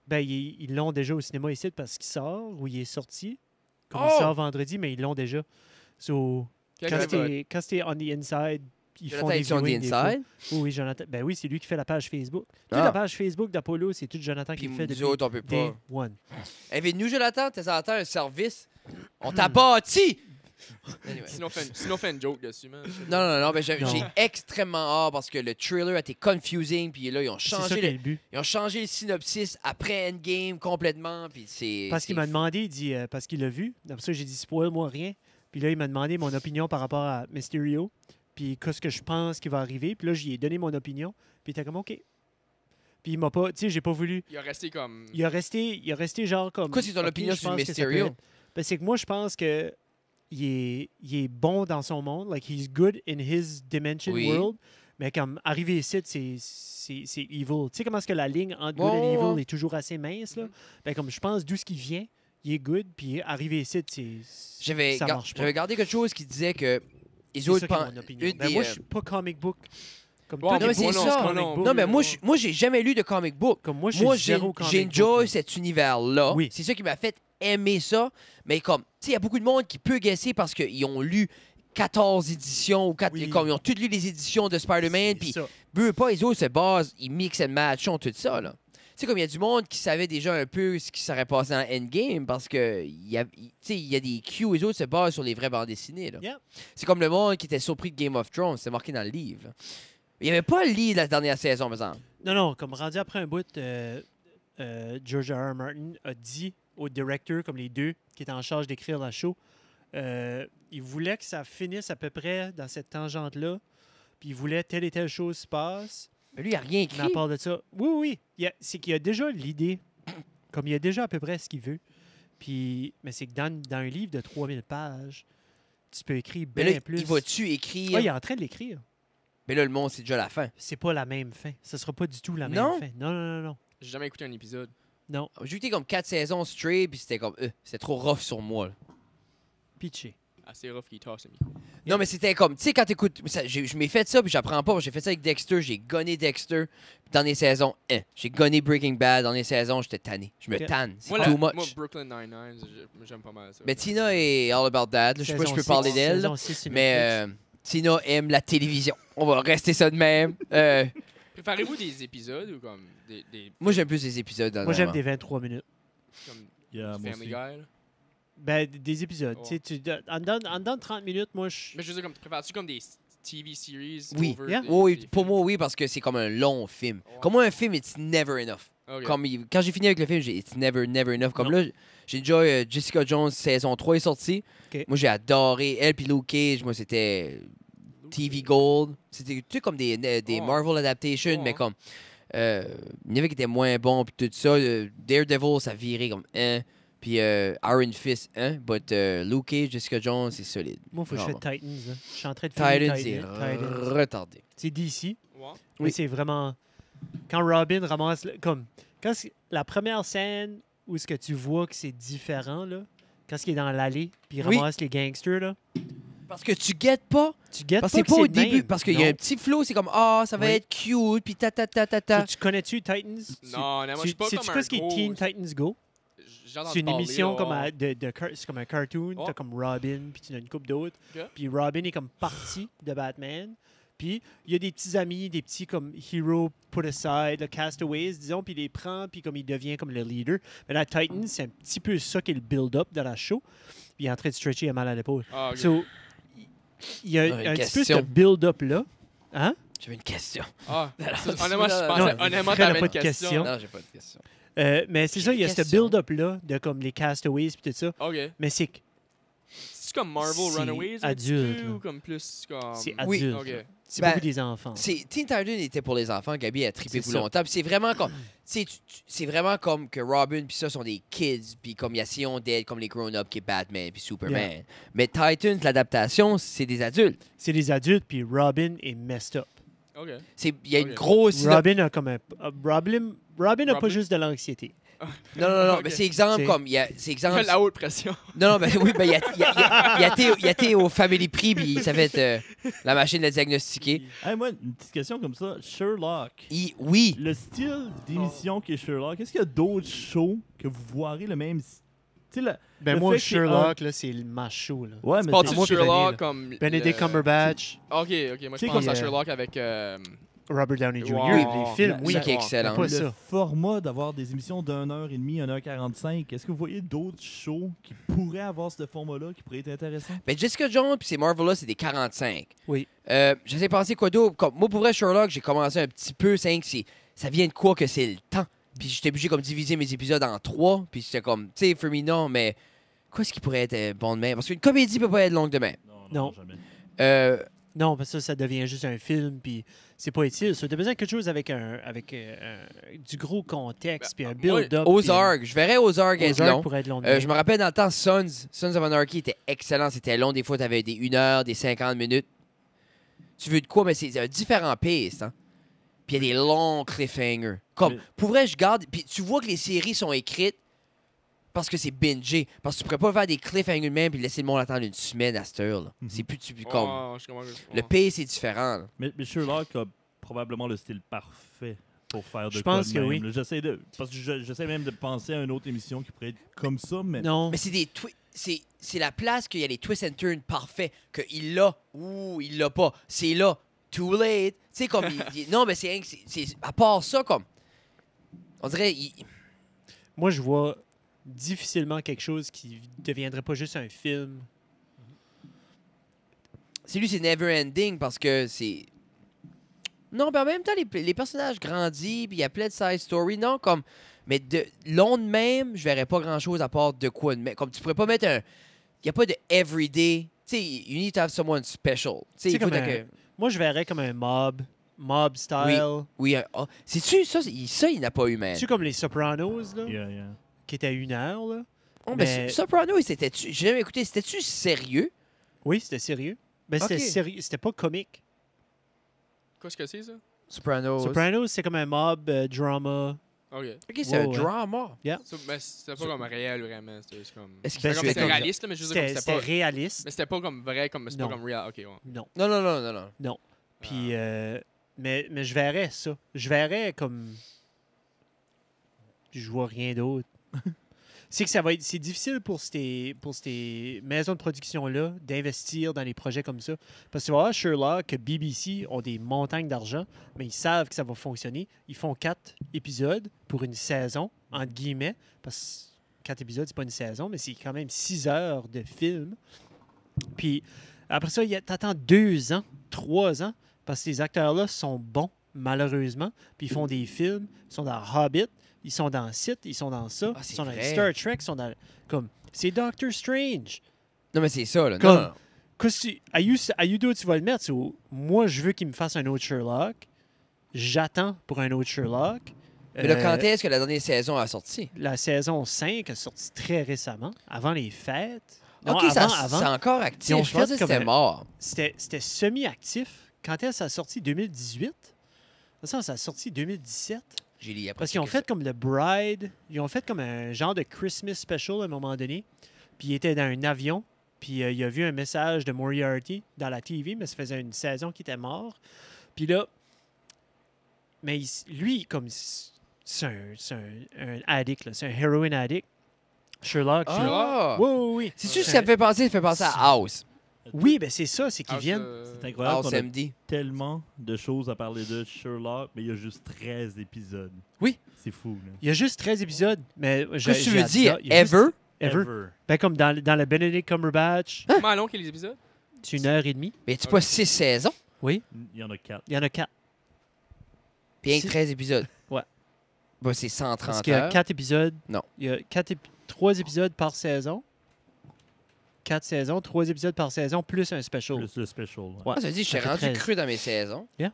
ben, ils l'ont déjà au cinéma ici parce qu'il sort, ou il est sorti. Comme Oh! il sort vendredi, mais ils l'ont déjà. So, Quel quand gars, c'était on the inside, ils font Jonathan des est sur The viewings des fois. Inside. Oui, Jonathan. Ben oui, c'est lui qui fait la page Facebook. Toute Ah. la page Facebook d'Apollo, c'est tout Jonathan qui Puis le fait nous depuis autres, on peut day pas. one. Nous, Jonathan, t'as un service. On t'a bâti! Anyway. Sinon, fait une joke dessus, man. Non, mais j'ai Non. extrêmement hâte parce que le trailer a été confusing, puis là, ils ont C'est ça changé qui est le but. ils ont changé le synopsis après Endgame complètement, puis c'est... Parce qu'il c'est m'a demandé, il dit, parce qu'il l'a vu. Après ça, j'ai dit, spoil-moi rien. Puis là, il m'a demandé mon opinion par rapport à Mysterio. Puis qu'est-ce que je pense qui va arriver. Puis là, j'y ai donné mon opinion. Puis il était comme, OK. Puis il m'a pas, tu sais, j'ai pas voulu. Il a resté comme. Il a resté genre comme. Quoi, c'est ton OK, opinion je sur pense que ça Mysterio? peut être- Ben, c'est que moi, je pense que il est bon dans son monde. Like, he's good in his dimension Oui. world. Mais comme arrivé ici, c'est evil. Tu sais comment est-ce que la ligne entre good Ouais, and ouais. evil est toujours assez mince, là? Ben, comme je pense, d'où ce qui vient, il est good. Puis arrivé ici, ça marche pas. J'avais gardé quelque chose qui disait que les C'est autres ça qui est pen- mon opinion. une Ben, des, moi, je suis pas comic book. Comme Ouais, toi, non, mais t'es c'est pas ça. comic book. Non, mais moi, j'ai jamais lu de comic book. Comme moi, je suis Moi, zéro comic j'enjoy book. cet univers-là. Oui. C'est ça qui m'a fait aimer ça. Mais comme, tu sais, il y a beaucoup de monde qui peut guesser parce qu'ils ont lu 14 éditions ou Oui. comme ils ont toutes lu les éditions de Spider-Man, C'est puis ça. veulent pas, les autres se basent, ils mix and match, tout ça, là. sais, comme il y a du monde qui savait déjà un peu ce qui serait passé dans Endgame parce que il y a des Q, les autres se basent sur les vraies bandes dessinées. Là. Yeah. C'est comme le monde qui était surpris de Game of Thrones, c'est marqué dans le livre. Là. Il n'y avait pas le livre de la dernière saison, par exemple. Non, comme rendu après un bout, George R. R. Martin a dit au directeur, comme les deux, qui étaient en charge d'écrire la show, il voulait que ça finisse à peu près dans cette tangente-là, puis il voulait telle et telle chose se passe. Mais lui, il n'a rien Mais à écrit. part de ça, oui. C'est qu'il a déjà l'idée, comme il a déjà à peu près ce qu'il veut. Puis, mais c'est que dans un livre de 3000 pages, tu peux écrire Mais bien là, plus. il va-tu écrire? Ah, il est en train de l'écrire. Mais là, le monde, c'est déjà la fin. C'est pas la même fin. Ce sera pas du tout la même Non? fin. Non. J'ai jamais écouté un épisode. Non. J'ai écouté comme 4 saisons straight, puis c'était comme, c'était trop rough sur moi. Là. Pitché. Assez rough qu'il tasse le micro. Non, mais c'était comme, tu sais, quand t'écoutes, je m'ai fait ça, puis j'apprends pas. J'ai fait ça avec Dexter, j'ai gonné Dexter dans les saisons 1. J'ai gonné Breaking Bad dans les saisons, j'étais tanné. Je me Ok. tanne, c'est Moi, too moi, much. Brooklyn Nine-Nine, j'aime pas mal ça. Mais Tina est all about that. Là, je sais pas si je peux parler d'elle, là, mais Tina aime la télévision. On va rester ça de même. Préparez-vous des épisodes ou comme des Moi, j'aime plus les épisodes. Moi, j'aime des 23 minutes. comme Yeah, moi Family aussi. Guy? Là? Ben, des épisodes. Ouais. Tu sais, en dedans de 30 minutes, moi, je... Mais je veux dire, comme, prépares-tu comme des TV series? Oui. over Yeah. des- Oui, des pour films? moi, oui, parce que c'est comme un long film. Ouais. Comme moi, un film, it's never enough. Ok. Comme quand j'ai fini avec le film, j'ai it's never enough. Comme Non. là, j'ai déjà Jessica Jones saison 3 est sortie. Ok. Moi, j'ai adoré. Elle puis Luke Cage, moi, c'était TV Gold. C'était tu sais, comme des Ouais. Marvel adaptations, Ouais. mais comme il y en avait qui étaient moins bons puis tout ça. Daredevil, ça virait comme puis Iron Fist, but Luke Cage, Jessica Jones, c'est solide. Moi, il faut que je Vraiment. fasse Titans. Là. Je suis en train de finir Titan, c'est Titans. retardé. C'est DC. Ouais. Mais Oui. c'est vraiment... Quand Robin ramasse... Comme... Quand la première scène où ce que tu vois que c'est différent, là, quand il est dans l'allée, puis il Oui. ramasse les gangsters, là, Parce que tu guettes pas. tu guettes Parce pas que c'est pas que au le début. même. Parce qu'il y a Non. un petit flow, c'est comme ça va Oui. être cute, puis ta. Tu connais-tu Titans? Non, moi, je suis pas Sais-tu comme quoi un ce qui est gros... Teen Titans Go? J'ai entendu C'est une parler, émission là, comme ouais. c'est comme un cartoon. Oh. T'as comme Robin, puis tu as une coupe d'autres. Ok. Puis Robin est comme partie de Batman. Puis il y a des petits amis, des petits comme Hero Put Aside, le Castaways, disons, puis il les prend, puis comme il devient comme le leader. Mais là, Titan, c'est un petit peu ça qui est le build-up de la show. Puis il est en train de stretcher, il a mal à l'épaule. Ah, ok. So, il y a Une un petit peu ce question. build-up-là. Hein? J'avais une question. Ah, Alors, honnêtement, je non, pensais... non, Honnêtement, Fred a t'avais pas une de question. question. Non, j'ai pas de question. Mais c'est J'ai ça, il y a des ce questions. build-up-là de comme les Castaways, puis tout ça. OK. Mais c'est C'est comme Marvel C'est Runaways un petit adulte, peu, là. ou comme plus comme... c'est Oui. adulte. OK. là. C'est Ben, beaucoup des enfants. Teen Titan était pour les enfants. Gabi a trippé C'est pour ça. longtemps. Puis c'est vraiment comme, c'est vraiment comme que Robin puis ça sont des kids. Puis comme il y a Sion Dead, comme les grown-up qui est Batman puis Superman. Yeah. Mais Titans, l'adaptation, c'est des adultes. C'est des adultes, puis Robin est messed up. OK. Il y a une Ok. grosse. Robin a comme un. Robin a pas Robin? juste de l'anxiété. Non, Ok. mais c'est exemple C'est- comme, c'est exemple. La haute pression. Non, mais oui, ben il a été au Family Prix puis il savait être la machine de diagnostiquer. Hey, moi, une petite question comme ça. Sherlock. Oui. Le style d'émission qui est Sherlock, est-ce qu'il y a d'autres shows que vous voirez le même... Tu sais, Ben Le moi, fait qu'il y ait Sherlock, là, c'est le macho, là. ouais, Tu mais parles c'est- de moi, puis René, là. Sherlock comme... Benedict le- Cumberbatch, OK, moi, je Tu sais pense qu'il à y a- Sherlock avec... Robert Downey Jr., Wow. les films, oui. Ça qui est excellent. Pas le ça. format d'avoir des émissions d'1h30, 1h45, est-ce que vous voyez d'autres shows qui pourraient avoir ce format-là, qui pourraient être intéressants? Ben Jessica Jones puis ces Marvel-là, c'est des 45. Oui. J'essaie de penser quoi d'autre. Comme, moi, pour vrai, Sherlock, j'ai commencé un petit peu, c'est que ça vient de quoi que c'est le temps. Puis j'étais obligé comme diviser mes épisodes en 3. Puis c'était comme, tu sais, for me, non, mais quoi est-ce qui pourrait être bon demain? Parce qu'une comédie peut pas être longue demain. Non. jamais. Non, parce que ça devient juste un film, puis c'est pas utile. Tu as besoin de quelque chose avec du gros contexte, puis un build-up. Ozark, je verrais Ozark être long. pourrait être long. de Je me rappelle dans le temps, Sons of Anarchy était excellent. C'était long. Des fois, t'avais des 1 heure, des 50 minutes. Tu veux de quoi? Mais c'est un différent pace, hein? Puis il y a des longs cliffhangers. Comme, Mais- pour vrai, je garde... Puis tu vois que les séries sont écrites parce que c'est bingé. Parce que tu pourrais pas faire des cliffhangers de même puis laisser le monde attendre une semaine à cette heure. Là. Mhm. C'est plus... comme... Ouais, je comprends. Le pace est différent. Là. Mais Sherlock a probablement le style parfait pour faire de Je quoi pense de que même, oui. là. Parce que j'essaie même de penser à une autre émission qui pourrait être comme ça, mais... Non. Mais c'est des c'est la place qu'il y a les twists and turns parfaits. Il l'a ou il l'a pas. C'est là. Too late. Tu sais, comme... non, mais c'est à part ça, comme... On dirait... Moi, je vois difficilement quelque chose qui deviendrait pas juste un film. C'est lui, c'est never ending parce que c'est... Non, mais en même temps, les personnages grandissent, puis il y a plein de side stories. Non, comme... Mais de long de même, je verrais pas grand-chose à part de quoi de même. Comme tu pourrais pas mettre un... Il y a pas de everyday... Tu sais, you need to have someone special. Tu sais, il faut comme que... Moi, je verrais comme un mob style. Oui, c'est-tu... Ça, il n'a pas eu, man. C'est comme les Sopranos, là, Yeah, yeah. qui étaient à 1 heure, là. Oh, mais- Soprano, c'était-tu... J'ai jamais écouté. C'était-tu sérieux? Oui, c'était sérieux. Ben, c'était Ok. sérieux. C'était pas comique. Qu'est-ce que c'est, ça? Sopranos. Sopranos, c'est comme un mob drama. OK. OK, c'est un Ouais. drama. Mais c'était pas comme réel, vraiment. C'était comme... Est-ce Ben, que C'était c'est comme- réaliste, là, mais je veux dire, comme C'était c'était pas... réaliste. Mais c'était pas comme vrai, comme... C'est pas Non. comme real. OK, ouais. Non. Non. Puis, mais je verrais ça. Je verrais comme. Je vois rien d'autre. C'est que c'est difficile pour ces maisons de production-là d'investir dans les projets comme ça. Parce que tu vas voir Sherlock, que BBC ont des montagnes d'argent, mais ils savent que ça va fonctionner. Ils font 4 épisodes pour une saison, entre guillemets. Parce que 4 épisodes, c'est pas une saison, mais c'est quand même 6 heures de film. Puis après ça, t'attends 2 ans, 3 ans, parce que ces acteurs-là sont bons, malheureusement. Puis ils font des films, ils sont dans Hobbit, ils sont dans Sith, ils sont dans ça, Ah, c'est ils sont dans vrai. Star Trek, ils sont dans... Comme, c'est Doctor Strange. Non, mais c'est ça, là. Comme- Non. Ayudo, tu vas le mettre. Moi, je veux qu'il me fasse un autre Sherlock. J'attends pour un autre Sherlock. Mais là, quand est-ce que la dernière saison a sorti? La saison 5 est sortie très récemment, avant les fêtes. Non, OK, avant. c'est encore Ils actif. ont Je pensais fait que comme c'était un- mort. C'était semi-actif. Quand est-ce que ça a sorti? 2018? Ça a sorti 2017. J'ai lu après. Parce qu'ils ont fait comme le Bride. Ils ont fait comme un genre de Christmas special à un moment donné. Puis il était dans un avion. Puis il a vu un message de Moriarty dans la TV, mais ça faisait une saison qu'il était mort. Puis là, mais lui, comme c'est un addict, là. C'est un heroin addict. Sherlock. Ah! Oui, oui, oui. C'est-tu ce que ça me fait penser? Ça fait penser à House. Oui, ben c'est ça, c'est qu'ils Ah, viennent. C'est incroyable House qu'on a MD. tellement de choses à parler de Sherlock, mais il y a juste 13 épisodes. Oui. C'est fou, là. Il y a juste 13 épisodes, mais Qu'est-ce que tu veux dire? Ever? Ever. Ben, comme dans le Benedict Cumberbatch, Comment long que les épisodes? c'est 1h30. Mais tu pas 6 saisons? Oui, Il y en a 4. il y en a 4. Puis rien que Si- 13 épisodes. Ouais. Bah, c'est Parce 130 qu'il y a heures. 4 épisodes. Non. Il y a 3 épisodes par saison. 4 saisons, 3 épisodes par saison, plus un special. Plus le special. ouais. Ouais. Ah, ça veut dire que je suis Ça fait rendu 13. cru dans mes saisons. Yeah,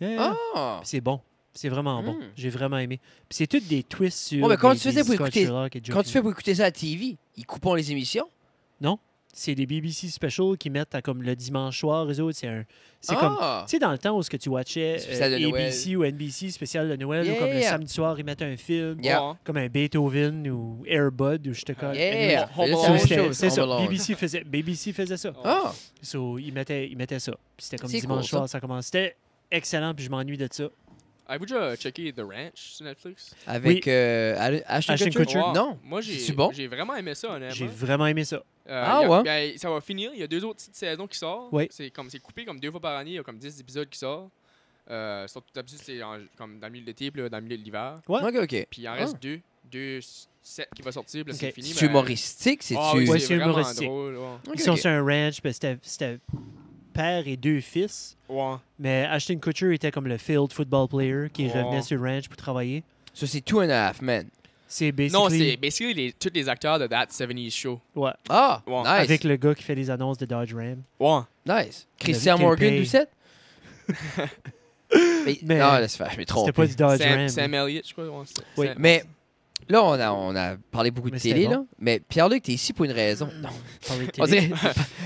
yeah. Ah! C'est bon. C'est vraiment bon. Mm. J'ai vraiment aimé. Puis c'est toutes des twists sur. Ouais, mais comment des- tu faisais des pour histoires de écouter- Sherlock et Joe Quand tu King. fais pour écouter ça à la TV, ils coupent les émissions? C'est des BBC specials qui mettent à comme le dimanche soir, eux autres. C'est comme. Ah! Tu sais, dans le temps où ce que tu watchais Spécial de Noël. ABC ou NBC, spécial de Noël, ou comme le Yeah. samedi soir, ils mettaient un film, Yeah. Ouais. comme un Beethoven ou Air Bud, ou je te colle. Yeah! Home Mais là, Alone. c'est la même C'était- chose. C'est Home ça. Alone. BBC faisait ça. Ah! So, ils mettaient ça. Puis c'était comme C'est dimanche cool, ça. soir, ça commence. C'était excellent, puis je m'ennuie de ça. Avez-vous déjà checké The Ranch sur Netflix? Avec Ashton Ashton Kutcher? Kutcher? Ouais. Non. Moi, C'est-tu bon? j'ai vraiment aimé ça, honnêtement. J'ai vraiment aimé ça. Ah, Il y a- ouais? ben, ça va finir. Il y a 2 autres petites saisons qui sortent. Oui. C'est coupé comme 2 fois par année. Il y a comme 10 épisodes qui sortent. D'habitude, c'est comme dans le milieu de l'été, puis là, dans le milieu de l'hiver. Ouais. OK. Puis il en reste 2 sets qui vont sortir, puis là, Ok. c'est fini. C'est humoristique? C'est-tu... Ah oui, Ouais, c'est c'est vraiment humoristique. drôle. Ouais. OK, Ils sont OK. sur un ranch, puis c'était père et 2 fils. Ouais. Mais Ashton Kutcher était comme le field football player qui Ouais. revenait sur le ranch pour travailler. Ça, c'est Two and a Half Men. C'est Non, c'est basically basically tous les acteurs de That 70s Show. ouais, Ah! Ouais. Nice. avec le gars qui fait les annonces de Dodge Ram. Ouais. Nice. Christian David Morgan, Kilpay. Doucette? Mais- non, laisse faire, je me trompe. C'était pas du Dodge Ram. Sam Elliott, je crois. Ouais, Oui. Mais là, on a parlé beaucoup de Mais télé, c'était là. Mais Pierre-Luc, t'es ici pour une raison. Non. Parler de On télé.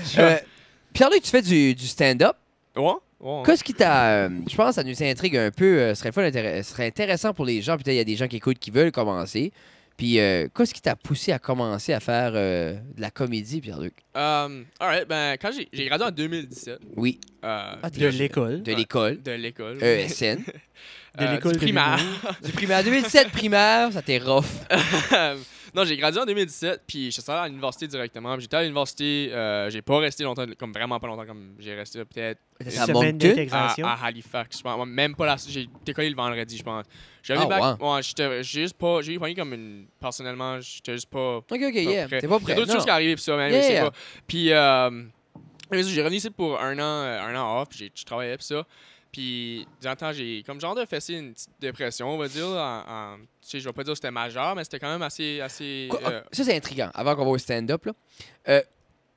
dirait... Pierre-Luc, tu fais du stand-up. Ouais. Ouais. Qu'est-ce qui t'a... je pense que ça nous intrigue un peu. Ce serait intéressant pour les gens. Peut-être il y a des gens qui écoutent qui veulent commencer. Puis, qu'est-ce qui t'a poussé à commencer à faire de la comédie, Pierre-Luc? Alright, ben, quand j'ai gradué en 2017. Oui. De l'école. De l'école. De l'école. ESN. De l'école du de primaire. Du primaire. 2017 primaire, ça t'est rough. Non, j'ai gradué en 2017, puis je suis allé à l'université directement. J'étais à l'université, j'ai pas resté longtemps, comme vraiment pas longtemps, comme j'ai resté là, peut-être Une À semaine Moncton? d'intégration. à Halifax. Je pense. Même pas là, j'ai décollé le vendredi, je pense. J'ai Ah, back, ouais, j'ai juste pas, j'ai eu pogné comme une, personnellement, j'étais juste pas. Ok, yeah. prêt. T'es pas Il y prêt. a d'autres non. choses qui arrivent, puis ça, mais Yeah, c'est yeah. pas. Puis, j'ai revenu ici pour un an off, puis je travaillais, puis ça. Puis, durant le temps, j'ai comme genre de fessé une petite dépression, on va dire. Tu sais, je vais pas dire que c'était majeur, mais c'était quand même assez. Ça, c'est intriguant. Avant qu'on va au stand-up, là.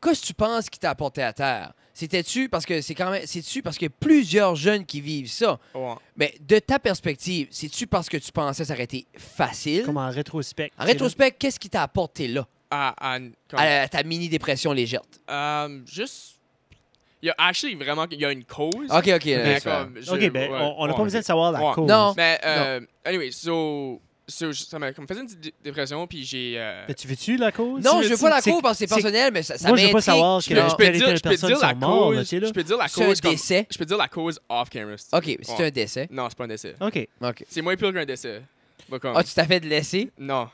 Qu'est-ce que tu penses qui t'a apporté à terre? C'était-tu parce que c'est-tu parce qu'il y a plusieurs jeunes qui vivent ça? Ouais. Mais de ta perspective, c'est-tu parce que tu pensais que ça aurait été facile? Comme en rétrospect. En rétrospect, qu'est-ce qui t'a apporté là? Comme- À ta mini-dépression légère. Juste. Il y a une cause. OK. Mais ça. comme, OK, ben, on n'a pas besoin de savoir la Ouais. cause. Non. Mais, anyway, ça m'a comme fait une petite dépression, puis j'ai. Ben, tu veux-tu la cause? Non, je veux pas la C'est- cause parce que c'est personnel, mais ça Moi, je veux pas m'intrigue. savoir Je que peux telle et dire telle je peux personne dire la sont morts, là, cause. tu sais, là. Je peux dire la C'est un cause. décès? Je peux dire la cause off-camera. OK, c'est Ouais. un décès. Non, c'est pas un décès. OK. OK. C'est moins pire qu'un décès. Pas comme- Ah, tu t'as fait de laisser? Non.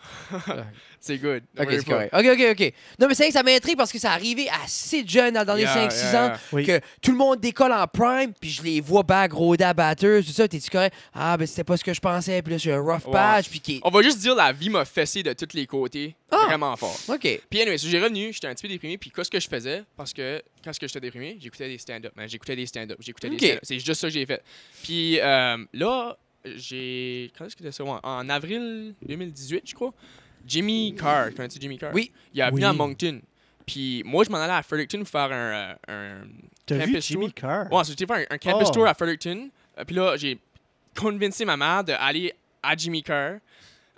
c'est good. OK, Worry c'est pas. correct. OK. Non, mais c'est vrai que ça m'intrigue parce que ça arrivé assez jeune dans les 5-6 ans. Oui. Que tout le monde décolle en prime, puis je les vois back rôder à batteuse, tout ça. T'es-tu correct? Ah, ben c'était pas ce que je pensais, puis là, j'ai un rough Ouais. patch, puis qui. On va juste dire la vie m'a fessé de tous les côtés. Ah! Vraiment fort. OK. Puis anyway, j'ai revenu, j'étais un petit peu déprimé, puis qu'est-ce que je faisais? Parce que quand j'étais déprimé, j'écoutais des stand-up. J'écoutais des stand-up. Ok. C'est juste ça que j'ai fait. Puis là, quand est-ce que c'était ça? Ouais, en avril 2018, je crois. Jimmy Carr, connais-tu Jimmy Carr? Oui. Il a venu Oui. à Moncton. Puis moi, je m'en allais à Fredericton faire un T'as vu campus Jimmy tour. Carr? Ouais, j'étais faire un campus Oh. tour à Fredericton. Puis là, j'ai convaincu ma mère d'aller à Jimmy Carr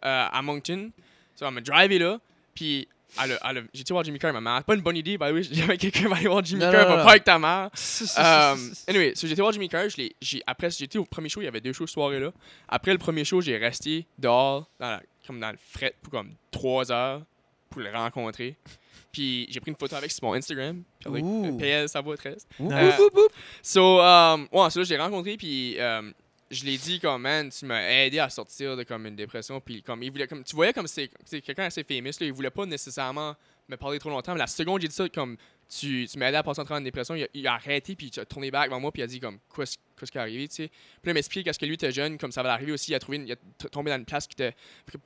à Moncton. So, elle m'a drivé là. Puis j'ai été voir Jimmy Carr, ma mère. C'est pas une bonne idée, by the way. J'avais quelqu'un va aller voir Jimmy Non, Carr, non, va non. pas avec ta mère. Anyway, so, j'ai été voir Jimmy Carr. Après, j'étais au premier show, il y avait 2 shows ce soir-là. Après le premier show, j'ai resté dehors, comme dans le fret, pour comme 3 heures pour le rencontrer. Puis j'ai pris une photo avec sur mon Instagram. Puis avec Ouh. PL Savoie 13. Ouh, Euh, ouh, ouh, ouh. So là, je l'ai rencontré, puis je l'ai dit comme, man, tu m'as aidé à sortir de comme une dépression. Puis comme, il voulait, comme, tu voyais comme c'est quelqu'un assez famous, là, il voulait pas nécessairement me parler trop longtemps. Mais la seconde j'ai dit ça, comme, tu m'as aidé à passer en train de dépression, il a arrêté, puis il a tourné back vers moi, puis il a dit comme, qu'est-ce qui est arrivé, tu sais. Puis là, il m'explique qu'est-ce que lui était jeune, comme ça va arriver aussi, il a tombé dans une place qui était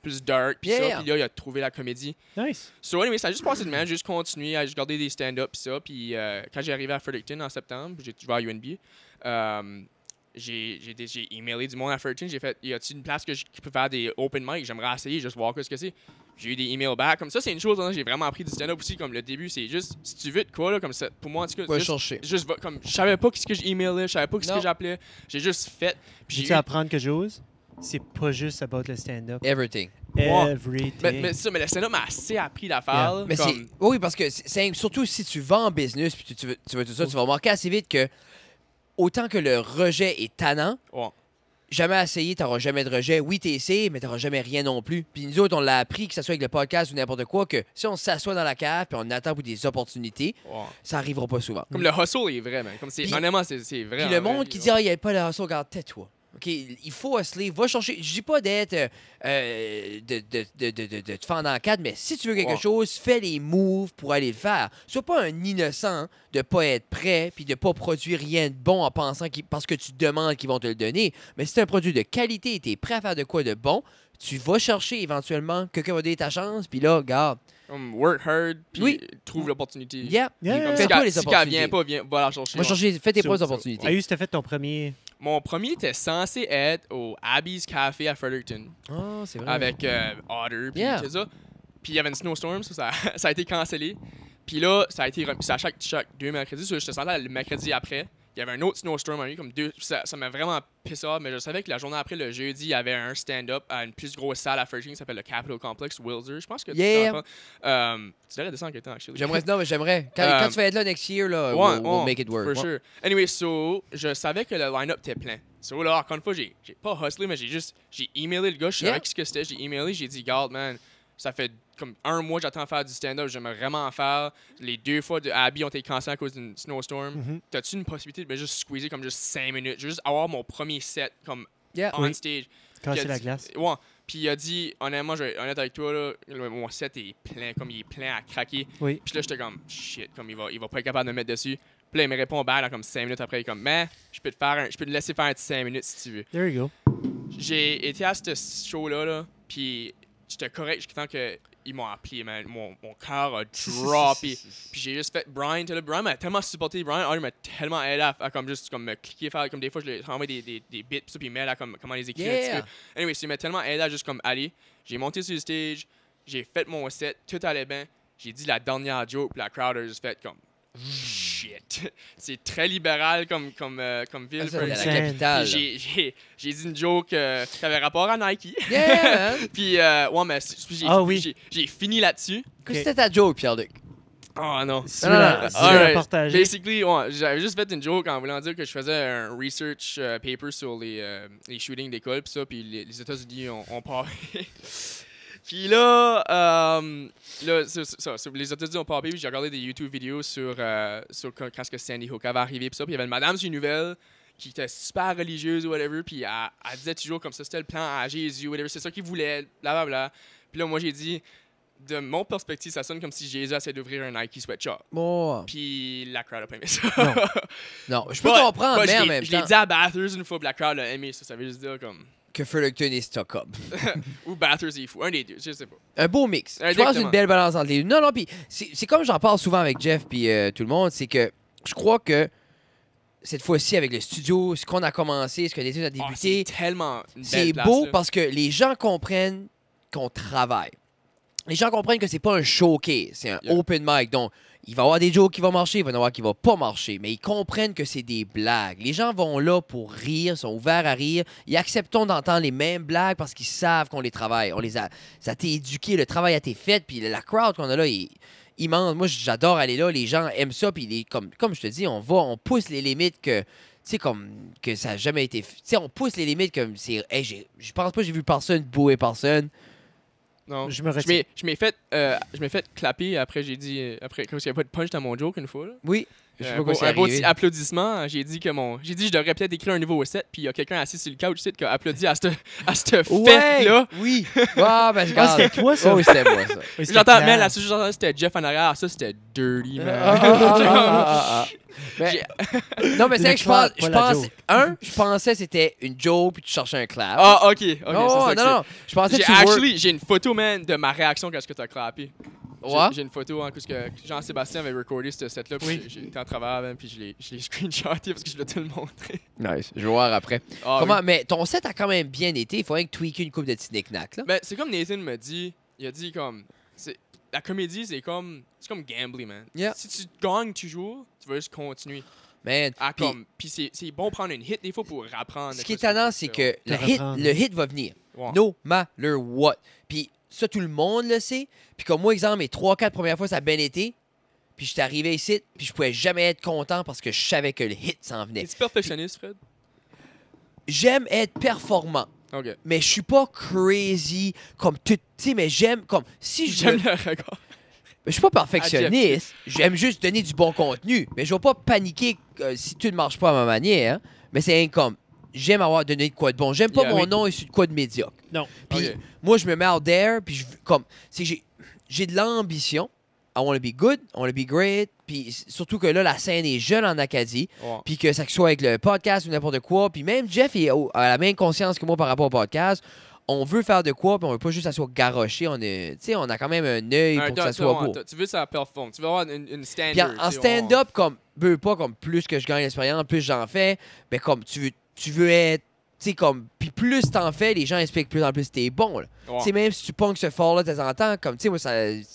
plus dark, puis Yeah. ça, puis là, il a trouvé la comédie. Nice. So anyway, ça a juste passé de même, j'ai juste continué à juste garder des stand-up pis ça. Puis quand j'ai arrivé à Fredericton en septembre, je vais à UNB, j'ai emailé du monde à Fredericton, j'ai fait, y a-t-il une place qui peut faire des open mic, j'aimerais essayer, juste voir ce que c'est. J'ai eu des emails back, comme ça c'est une chose, hein, j'ai vraiment appris du stand-up aussi, comme le début, c'est juste, si tu veux de quoi, là, comme ça, pour moi en tout cas, Va juste, chercher. comme, je savais pas ce que j'emailais, je savais pas ce Non. que j'appelais, j'ai juste fait. Puis J'ai j'ai tu eu- apprendre quelque chose? C'est pas juste about le stand-up. Everything. Ouais. Everything. mais le stand-up m'a assez appris d'affaires. Yeah. Mais comme, c'est. Oui, parce que surtout si tu vas en business, puis tu veux tout ça, tu vas remarquer assez vite que autant que le rejet est tannant, ouais. jamais essayé, t'auras jamais de rejet. Oui, t'es essayé, mais t'auras jamais rien non plus. Puis nous autres, on l'a appris, que ce soit avec le podcast ou n'importe quoi, que si on s'assoit dans la cave puis on attend pour des opportunités, Ouais. ça arrivera pas souvent. Comme le hustle est vrai, man. Comme Puis- honnêtement, c'est vrai. Puis le en vrai, monde puis qui ouais. dit, ah, il n'y a pas de hustle, regarde, tais-toi. OK, il faut hustler, va chercher. Je dis pas d'être de te fendre en quatre, mais si tu veux quelque Ouais. chose, fais les moves pour aller le faire. Sois pas un innocent de pas être prêt puis de pas produire rien de bon en pensant parce que tu demandes qu'ils vont te le donner. Mais si c'est un produit de qualité et tu es prêt à faire de quoi de bon, tu vas chercher éventuellement, quelqu'un va donner ta chance, puis là, regarde. Comme work hard, puis Oui. trouve l'opportunité. Yeah. Yeah, Puis comme yeah, si Fais-toi qu'elle les si qu'elle opportunités. vient pas, va la chercher. Va chercher, fais tes So- propres so- opportunités. Ayus, t'as fait ton premier. Mon premier était censé être au Abby's Café à Fredericton Ah, c'est vrai. avec Otter, puis Yeah. tout ça. Puis il y avait une snowstorm, ça a été cancellé. Puis là, ça a été remis. C'est à chaque 2 mercredis. So, j'étais senti le mercredi après. Il y avait un autre snowstorm, comme 2. Ça m'a vraiment pissé off, mais je savais que la journée après, le jeudi, il y avait un stand-up à une plus grosse salle à Fredericton qui s'appelle le Capitol Complex, Wilder. Je pense que Yeah. tu t'en parles. Tu devrais descendre quelque temps, actually. J'aimerais. Non, mais j'aimerais. Quand tu vas être là next year, là, we'll make it work. For sure. Anyway, so, je savais que le line-up était plein. So là, encore une fois, j'ai pas hustlé, mais j'ai emailé le gars, je savais Yeah. ce que c'était, j'ai emailé, j'ai dit, garde, man, ça fait comme 1 mois que j'attends à faire du stand-up, j'aimerais vraiment en faire. Les 2 fois de Abby ont été cancellées à cause d'une snowstorm. Mhm. T'as-tu une possibilité de juste squeezer comme juste 5 minutes, juste avoir mon premier set comme Yeah. on Oui. stage? Casser Puis la elle dit- glace. Ouais. Puis il a dit, honnêtement, je vais être honnête avec toi, là, mon set est plein, comme il est plein à craquer. Oui. Puis là, j'étais comme, shit, comme il va pas être capable de me mettre dessus. Puis là, il me répond back là, comme 5 minutes après, il est comme, mais je peux te laisser faire un petit 5 minutes si tu veux. There you go. J'ai été à ce show-là, là, puis j'étais correct jusqu'à temps qu'ils m'ont appelé, man. Mon cœur a droppé. Puis j'ai juste fait Brian m'a tellement supporté. Brian il m'a tellement aidé à comme juste comme me cliquer, faire comme des fois je lui envoyé des bits, puis il m'aide à comme, comment les écrire un petit peu. Anyway, il m'a tellement aidé à juste comme aller. J'ai monté sur le stage, j'ai fait mon set, tout allait bien. J'ai dit la dernière joke, puis la crowd a juste fait comme shit. C'est très libéral comme ville. C'est la capitale. J'ai dit une joke qui avait rapport à Nike. Yeah, man. Puis, ouais, mais j'ai fini là-dessus. Qu'est-ce que c'était ta joke, Pierre-Luc? Oh non. Si tu veux la partager. Basically, ouais, j'avais juste fait une joke en voulant dire que je faisais un research paper sur les shootings d'école, puis ça, puis les États-Unis ont parlé. Puis là, les États-Unis ont parlé, puis j'ai regardé des YouTube vidéos sur quand que Sandy Hook avait arrivé, puis ça, puis il y avait une madame sur une nouvelle qui était super religieuse ou whatever, puis elle disait toujours comme ça, c'était le plan à Jésus, whatever, c'est ça qu'il voulait, blablabla. Puis là, moi, j'ai dit, de mon perspective, ça sonne comme si Jésus essayait d'ouvrir un Nike sweatshop. Bon. Puis la crowd a pas aimé ça. Non, je peux comprendre, mais en même je l'ai temps dit à Bathurst une fois, puis la crowd a aimé ça. Ça veut juste dire comme... que Fredericton est stock-up. Ou Bathurst est fou. Un des deux, je sais pas. Un beau mix. Je pense Exactement. une belle balance entre les deux. Non, puis c'est comme j'en parle souvent avec Jeff puis tout le monde, c'est que je crois que cette fois-ci, avec le studio, ce qu'on a commencé, ce que l'étude a débuté, c'est tellement une belle c'est place, beau là. parce que les gens comprennent qu'on travaille. Les gens comprennent que c'est pas un showcase, c'est un open mic. Donc, il va y avoir des jokes qui vont marcher, il va y en avoir qui vont pas marcher, mais ils comprennent que c'est des blagues. Les gens vont là pour rire, sont ouverts à rire. Ils acceptent d'entendre les mêmes blagues parce qu'ils savent qu'on les travaille. Ça a été éduqué, le travail a été fait, puis la crowd qu'on a là est immense. Moi, j'adore aller là, les gens aiment ça, puis comme je te dis, on pousse les limites que... Tu sais, comme que ça n'a jamais été... Tu sais, on pousse les limites comme c'est... Hey, je pense pas que j'ai vu personne bouer personne. Non. Je me Je m'ai fait clapper après, j'ai dit... Après, quand il n'y a pas de punch dans mon joke une fois, là. Oui. Je sais pas quoi c'est un beau arrivé. petit applaudissement. J'ai dit que je devrais peut-être écrire un nouveau set, puis il y a quelqu'un assis sur le couch qui a applaudi à cette fête-là. Oui. Ah, ben, Ah, c'était toi, ça? Oui, c'était moi, ça. Oui, c'était J'entends, clair. mais la seule chose que j'entendais, c'était Jeff en arrière. Ça, c'était dirty, man. Mais- non, mais c'est vrai que Pas la joke. je pensais que c'était une joke, puis tu cherchais un clap. Ah, ok. non, non. Je pensais que tu J'ai une photo, man, de ma réaction quand tu as clappé. Ouais. J'ai une photo, hein, parce que Jean-Sébastien avait recordé ce set-là, puis j'étais en travail, man, puis je l'ai screenshoté parce que je voulais te le montrer. Nice. Je vais voir après. Ah, Comment? oui. Mais ton set a quand même bien été. Il faudrait que tu tweaker une coupe de petits knick-knacks, là. Ben, c'est comme Nathan me dit, il a dit comme, la comédie, c'est comme gambling, man. Yeah. Si tu gagnes toujours, tu vas juste continuer. Man. Puis c'est bon prendre une hit des fois pour apprendre. Ce qui est étonnant, c'est que De reprendre. le hit va venir. Ouais. No matter what. Puis ça, tout le monde le sait. Puis comme moi, exemple, mes 3-4 premières fois, ça a bien été. Puis j'étais arrivé ici, puis je pouvais jamais être content parce que je savais que le hit s'en venait. Es-tu perfectionniste, Fred? J'aime être performant, Ok. mais je suis pas crazy comme tout. Tu sais, mais j'aime comme. Si je. J'aime le regard. Je suis pas perfectionniste. J'aime juste donner du bon contenu. Mais je vais pas paniquer si tout ne marche pas à ma manière. Hein. Mais c'est comme. J'aime avoir donné de quoi de bon. J'aime pas Yeah, mon oui. nom issu de quoi de médiocre. Non. Puis Ok. moi, je me mets out there, puis j'ai de l'ambition. I want to be good, I want to be great. Puis surtout que là, la scène est jeune en Acadie. Ouais. Puis que ça soit avec le podcast ou n'importe quoi. Puis même Jeff a la même conscience que moi par rapport au podcast. On veut faire de quoi, puis on veut pas juste que ça soit garoché. On a quand même un œil pour que ça soit beau. Tu veux ça performe. Tu veux avoir une standard. Puis en stand-up, comme pas comme plus que je gagne l'expérience, plus j'en fais, mais comme tu veux être, tu sais, comme, puis plus t'en fais, les gens expliquent plus en plus t'es bon, là. Tu sais, même si tu punks ce fort-là de temps en temps, comme, tu sais, moi,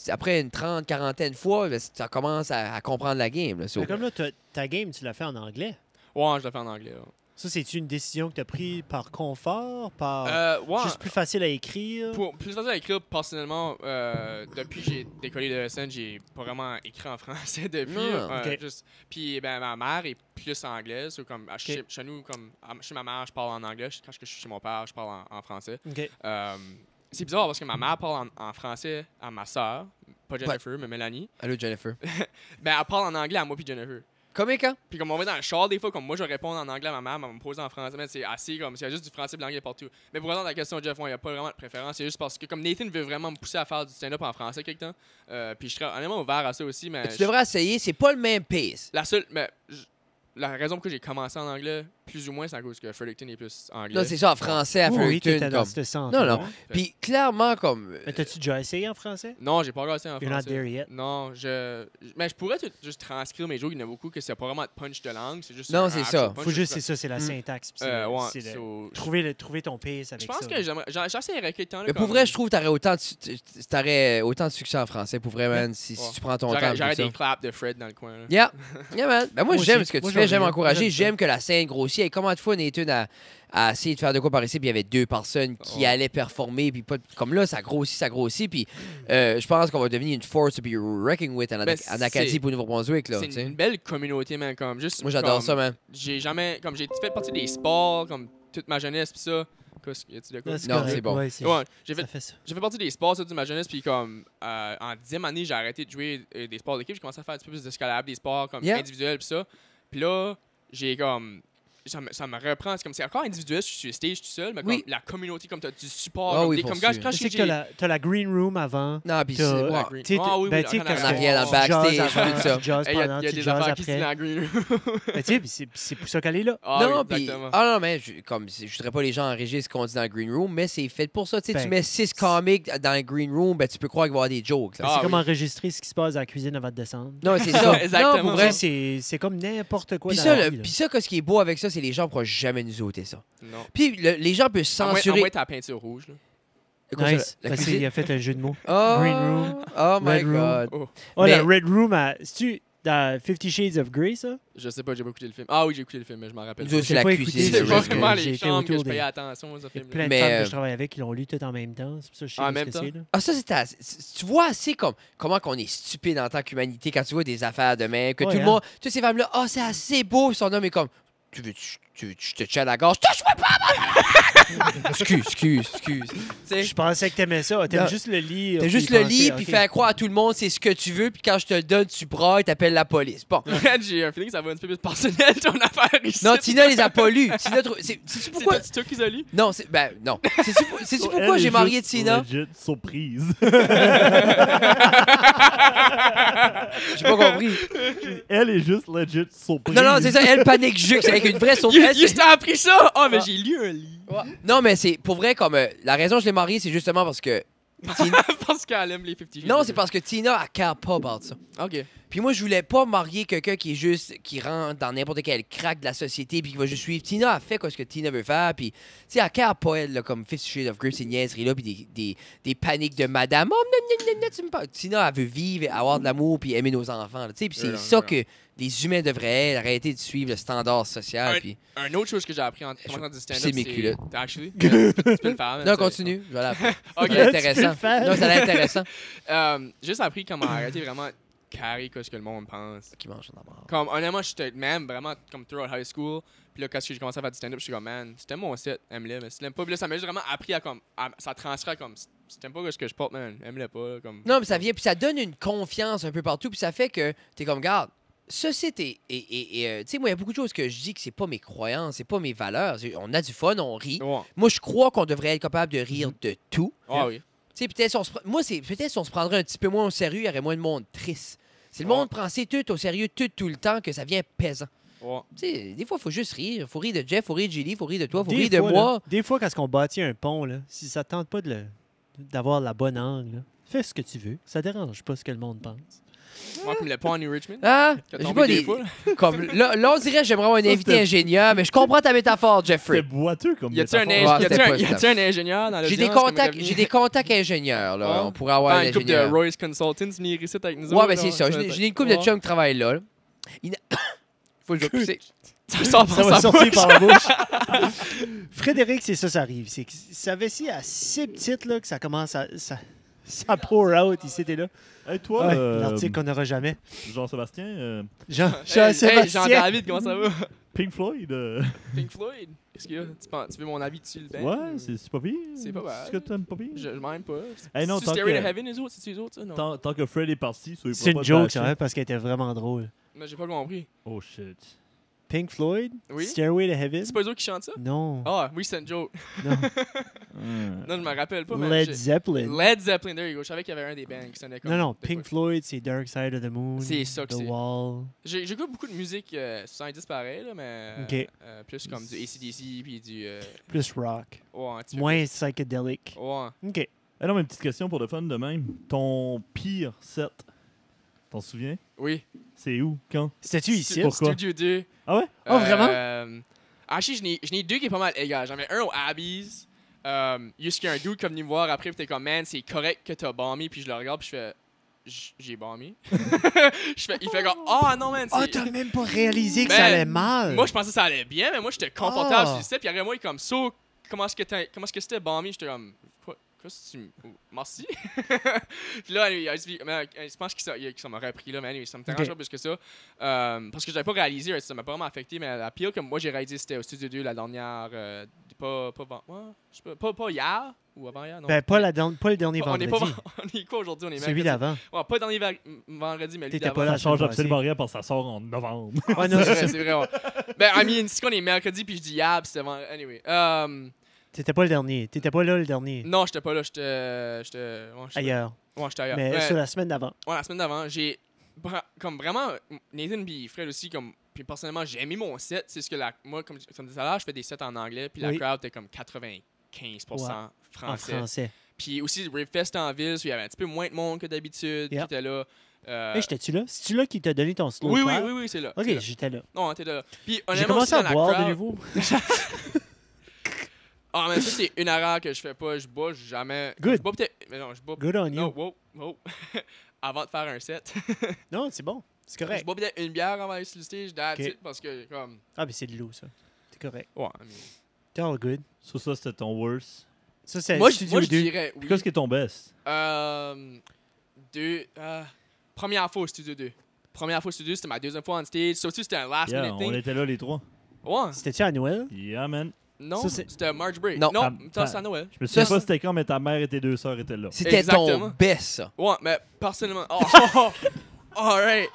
après une 30, quarantaine fois, ben, ça commence à comprendre la game, là. So. Mais comme là, ta game, tu l'as fait en anglais. Ouais, je l'ai fait en anglais. Ouais. Ça, c'est-tu une décision que tu as prise par confort, par Ouais. juste plus facile à écrire? Plus facile à écrire, personnellement, depuis que j'ai décollé de l'ESN, j'ai pas vraiment écrit en français depuis. Ah, ok. Puis ben, ma mère est plus anglaise. Comme, chez nous, comme chez ma mère, je parle en anglais. Quand je suis chez mon père, je parle en français. OK. C'est bizarre parce que ma mère parle en français à ma soeur, pas Jennifer, mais Mélanie. Allô, Jennifer. Ben, elle parle en anglais à moi puis Jennifer. Comique, hein? Puis comme on va dans le char, des fois, comme moi, je réponds en anglais à ma mère, elle va me poser en français. Mais c'est assez comme, s'il y a juste du français et de l'anglais partout. Mais pour répondre à la question, Jeff, il n'y a pas vraiment de préférence. C'est juste parce que comme Nathan veut vraiment me pousser à faire du stand-up en français quelque temps. Puis je serais honnêtement ouvert à ça aussi. Mais Tu devrais essayer, c'est pas le même pace. la seule. Mais la raison pour laquelle j'ai commencé en anglais, plus ou moins, c'est à cause que Fredericton est plus anglais. Là, c'est ça, en français, à Oui, Fredericton. t'étais dans comme... ce sens. Non, non. Puis clairement, comme. Mais t'as-tu déjà essayé en français? Non, j'ai pas encore essayé en You're not français. there yet. Non, mais je pourrais juste transcrire mes jokes. Il y en a beaucoup que c'est pas vraiment de punch de langue. C'est juste Non, un c'est actual ça. punch. Faut juste, c'est ça, c'est la syntaxe. puis c'est Ouais, c'est so- trouver ton pace avec Je ça. pense que j'essaierais quelqu'un là. Mais pour vrai, je trouve que t'aurais autant de succès en français. Pour vrai, man, si tu prends ton temps. J'aurais pour ça. des claps de Fred dans le coin. Là. Yeah, yeah, man. Ben moi, Moi j'aime aussi. ce que tu Moi, fais, j'aime j'aime encourager, bien. j'aime que la scène grossit. Et comment de fois, Nathan a essayé de faire de quoi par ici, puis il y avait 2 personnes qui allaient performer, puis pas, comme là, ça grossit, puis je pense qu'on va devenir une force to be reckoned with en Acadie c'est- pour Nouveau-Brunswick, là. C'est tu sais. une belle communauté, man. Comme, juste, Moi, j'adore comme, ça, man. J'ai jamais. Comme j'ai fait partie des sports, comme toute ma jeunesse, pis ça. Y a-tu de quoi? Là, c'est Non, correct. c'est bon. Ouais, c'est- Ouais, j'ai ça fait, fait ça. j'ai fait partie des sports toute ma jeunesse, puis comme en 10e année, j'ai arrêté de jouer des sports d'équipe. J'ai commencé à faire un petit peu plus d'escalade, des sports comme Yeah. individuels, pis ça. Puis là, j'ai comme. Ça me reprend. C'est comme c'est encore individuel, je suis sur le stage tout seul, mais comme Oui. la communauté, comme t'as du support. Ah comme, oui, des- pour comme sûr. quand Tu je sais que t'as la green room avant. Non, puis T'as- c'est. La Ouais. green- Tu sais, Ah oui, ben, oui, tu sais, en quand En arrière, dans le tu jases backstage, avant, tout ça. tu jases Il y a pendant, des tu jases affaires qui se disent dans après. la green room. Ben, tu sais, puis c'est pour ça qu'elle est là. Ah non, oui, puis. exactement. Ah non, mais je voudrais pas les gens enregistrer ce qu'on dit dans le green room, mais c'est fait pour ça. Tu sais, tu Ben, mets 6 comics dans le green room, ben tu peux croire qu'il va y avoir des jokes. Là. Ah, C'est comme oui. enregistrer ce qui se passe dans la cuisine avant de descendre. Non, c'est ça. Exactement. Non, pour Tu vrai. sais, c'est comme n'importe quoi Puis dans ça, la vie, là. puis ça, ce qui est beau avec ça, c'est que les gens ne pourront jamais nous ôter ça. Non. Puis les gens peuvent À moins censurer. ta peinture rouge. Là. Quoi, ça, Nice. la Parce cuisine? qu'il a fait un jeu de mots. Oh, Green room, oh my red room. God. Oh, Oh, la Mais- Red Room, c'est-tu dans 50 Shades of Grey, ça? je sais pas, j'ai pas écouté le film. Ah oui, j'ai écouté le film, mais je m'en rappelle Nous pas. autres, c'est J'ai la pas écouté, cuisine. c'est le C'est pas reste. vrai. vraiment J'ai les été chambres que autour je des- payais attention aux Il y a films. plein de Mais, femmes que je travaille avec qui l'ont lu tout en même temps. C'est pour ça que je sais En pas même ce que temps? c'est, là. Ah, ça, tu vois assez comment qu'on est stupide en tant qu'humanité quand tu vois des affaires de même, que Ouais, tout le hein. monde, toutes ces femmes-là, oh, c'est assez beau, puis son homme est comme, tu veux que je te tienne la gorge? Touche-moi pas! Excuse. Tu sais, Je pensais que t'aimais ça. T'aimes Non. juste le lit. t'as juste le lit, puis faire croire à tout le monde c'est ce que tu veux, puis quand je te le donne, tu brailles, t'appelles la police. Bon. J'ai un feeling que ça va un petit peu plus personnel ton affaire ici. Non, Tina les a pas lus. Tina, sais-tu C'est pourquoi? toi qui les as lus? Non, non. Sais-tu pourquoi j'ai marié Tina? Legit surprise. J'ai pas compris. Elle est juste legit surprise. Non, c'est ça, elle panique juste, c'est avec une vraie surprise. Il t'a appris ça? Ah, mais j'ai lu un livre. Non, mais c'est pour vrai, comme la raison que je l'ai mariée, c'est justement parce que. Parce qu'elle aime les 50 Shades. Non, c'est parce que Tina, elle care pas about ça. Ok. Puis moi, je voulais pas marier quelqu'un qui rentre dans n'importe quel crack de la société puis qui va juste suivre. Tina a fait ce que Tina veut faire, puis tu sais, elle care pas, elle, là, comme 50 Shades of Grey, ces niaiseries-là, puis des paniques de madame. Oh, non, tu me parles. Tina, elle veut vivre, avoir de l'amour, puis aimer nos enfants, tu sais, puis c'est Ouais, ça ouais. que les humains devraient arrêter de suivre le standard social, Un- puis... Un autre chose que j'ai appris en commençant du stand-up, c'est mes culottes. Actually, tu peux le faire. man, Non, c'est- continue, je vais la faire. Ok. Ça a l'air Tu peux intéressant. le faire. Non, ça a l'air intéressant. Juste appris comment arrêter vraiment carré ce que le monde pense. Qui mange son amour. Comme, honnêtement, j'étais même vraiment comme throughout high school. Puis là, quand j'ai commencé à faire du stand-up, je suis comme, man, c'était mon set, aime-le. Mais si tu l'aimes pas, puis là, ça m'a juste vraiment appris à comme. Ça transfère comme. Si t'aimes pas ce que je porte, man, aime-le pas. Là, comme. Non, mais ça vient, puis ça donne une confiance un peu partout, puis ça fait que t'es comme, garde, ça c'est tu sais, moi, il y a beaucoup de choses que je dis que c'est pas mes croyances, c'est pas mes valeurs. On a du fun, on rit. Ouais. Moi, je crois qu'on devrait être capable de rire de tout. Ah oui. Tu sais, peut-être si on se peut-être si on se prendrait un petit peu moins au sérieux, il y aurait moins de monde triste. Si le Ouais. monde prend ses tout au sérieux tout le temps, que ça devient pesant. Ouais. Tu sais, des fois, il faut juste rire. Faut rire de Jeff, faut rire de Julie, faut rire de toi, faut Des rire de fois, moi. là, des fois, quand on bâtit un pont, là, si ça te tente pas d'avoir la bonne angle, là, fais ce que tu veux. Ça dérange pas ce que le monde pense. Moi, comme le pont à New Richmond. Ah, qui a j'ai tombé pas deux des. fois, là. Comme, là, on dirait que j'aimerais avoir un Ça, invité c'était- ingénieur, mais je comprends ta métaphore, Jeffrey. C'est boiteux comme Y a-tu un, métaphore. Ouais, c'était pas y a-tu un ingénieur dans J'ai l'audience? des contacts ingénieurs, là. Ouais. On pourrait avoir un Une couple de ingénieur. Royce Consultants venir ici avec nous Ouais, autres, ben là. c'est ça. J'ai une couple de Ouais. chums qui travaillent là. Faut que je pousser. Ça sort Ça par va sa sortir bouche. par la bouche. Frédéric, c'est ça arrive. C'est que sa vessie est assez petite là, que ça commence à. Ça pour out ici et là. Hey, toi, Ouais, l'article qu'on n'aura jamais. Jean-Sébastien, Hey, Jean-Sébastien. Jean-David, comment ça va? Pink Floyd, Pink Floyd. Qu'est-ce qu'il y a? Tu veux mon avis dessus le band? ouais, c'est pas pire. C'est pas mal. Est-ce que t'aimes pas pire? Je m'aime pas. Hey, non, C'est tant Stairway que- to Heaven, les autres? C'est-tu les autres, ça? Non. Tant que Fred est parti, C'est une joke, ça, hein, parce qu'elle était vraiment drôle. Non, j'ai pas compris. Oh shit. Pink Floyd? Oui? Stairway to Heaven? C'est pas eux autres qui chantent ça? Non. Ah, oui, c'est une joke. Non. Non, je me rappelle pas. mais Led j'ai- Zeppelin. Led Zeppelin, there you go. Je savais qu'il y avait un des bands qui sonnait comme. Non, de Pink quoi. Floyd, c'est Dark Side of the Moon. C'est ça que The c'est. Wall. J'écoute beaucoup de musique 70 pareil, là, mais. Ok. Plus comme du AC/DC puis du. Plus rock. Ouais, un petit peu Moins psychédélique. plus. Ouais. OK. Ah non, mais une petite question pour le fun de même. Ton pire set, t'en souviens? Oui. C'est où? Quand? C'était-tu ici? Pourquoi? Studio 2. Ah ouais? Oh, vraiment? Actually, j'en ai deux qui est pas mal égal. J'en avais un au Abby's. Juste qu'il y a un dude qui est venu me voir après, puis t'es comme, man, c'est correct que t'as bombé, puis je le regarde, puis je fais, j'ai bombé. Il fait comme, oh non, man, Ah, c'est. t'as même pas réalisé que Ben, ça allait mal. Moi, je pensais que ça allait bien, mais moi, j'étais confortable Ah. sur le set, puis après moi, il est comme, so, comment est-ce que c'était bombé? J'étais comme, quoi? Qu'est-ce que tu merci. Puis là, je pense que ça m'a repris là, mais anyway, ça me dérange pas plus que ça. Parce que j'avais pas réalisé, ça m'a pas vraiment affecté, mais la pire que moi j'ai réalisé, c'était au Studio 2 la dernière. Pas hier ou avant hier, non. Ben, pas le dernier on est vendredi. pas. On est quoi aujourd'hui? On est Celui mercredi. d'avant. Ouais, pas le dernier vendredi, mais lui T'étais d'avant. pas là. Ça change semaine absolument rien parce que ça sort en novembre. Ouais, non, C'est c'est vrai, ça. c'est vrai. Ouais. Ben, I mean, c'est qu'on est mercredi, puis je dis hier, puis c'était avant. Anyway. T'étais pas le dernier. T'étais pas là le dernier. Non, j'étais pas là, j'étais Ailleurs. Ouais, j'étais ailleurs. Mais Ouais. sur la semaine d'avant. Ouais, la semaine d'avant, j'ai comme vraiment Nathan puis Fred aussi comme puis personnellement, j'ai aimé mon set, c'est ce que moi comme disais tout à l'heure, je fais des sets en anglais puis la Oui. crowd était comme 95% Ouais. En français. français. Puis aussi Rivefest en ville, il y avait un petit peu moins de monde que d'habitude qui Yep. était là. Hey, j'étais-tu là? C'est-tu là qui t'a donné ton slow oui, clap? oui, c'est là. OK, c'est là. j'étais là. Non, t'es là. Puis J'ai honnêtement, commencé aussi, à dans la boire de crowd- nouveau. Ah, mais ça c'est une erreur que je fais pas, je bois jamais. Good. Je bois peut-être mais non, je bois Good on non, you. wow. Avant de faire un set. Non, c'est bon. C'est Je correct. bois peut-être une bière avant d'aller sur le stage, that's Ok. it, parce que comme Ah, mais c'est de l'eau, ça. C'est correct. ouais, I mean, T'es all good. Sur ça, c'était ton worst. Ça, c'est moi, Studio je 2. dirais oui. Qu'est-ce qui est ton best? Première fois au Studio 2. Première fois au Studio 2, c'était ma deuxième fois on stage. Surtout, c'était un last Yeah, minute on thing. était là les trois. Ouais. C'était-tu à Noël? Yeah, man. Non, Ça, c'est- c'était March Break. Non. Non, Ta- c'était à Noël. Je me souviens Ça, pas c'était quand, mais ta mère et tes deux sœurs étaient là. C'était Exactement. ton best, ça. Ouais, mais personnellement. Oh, alright.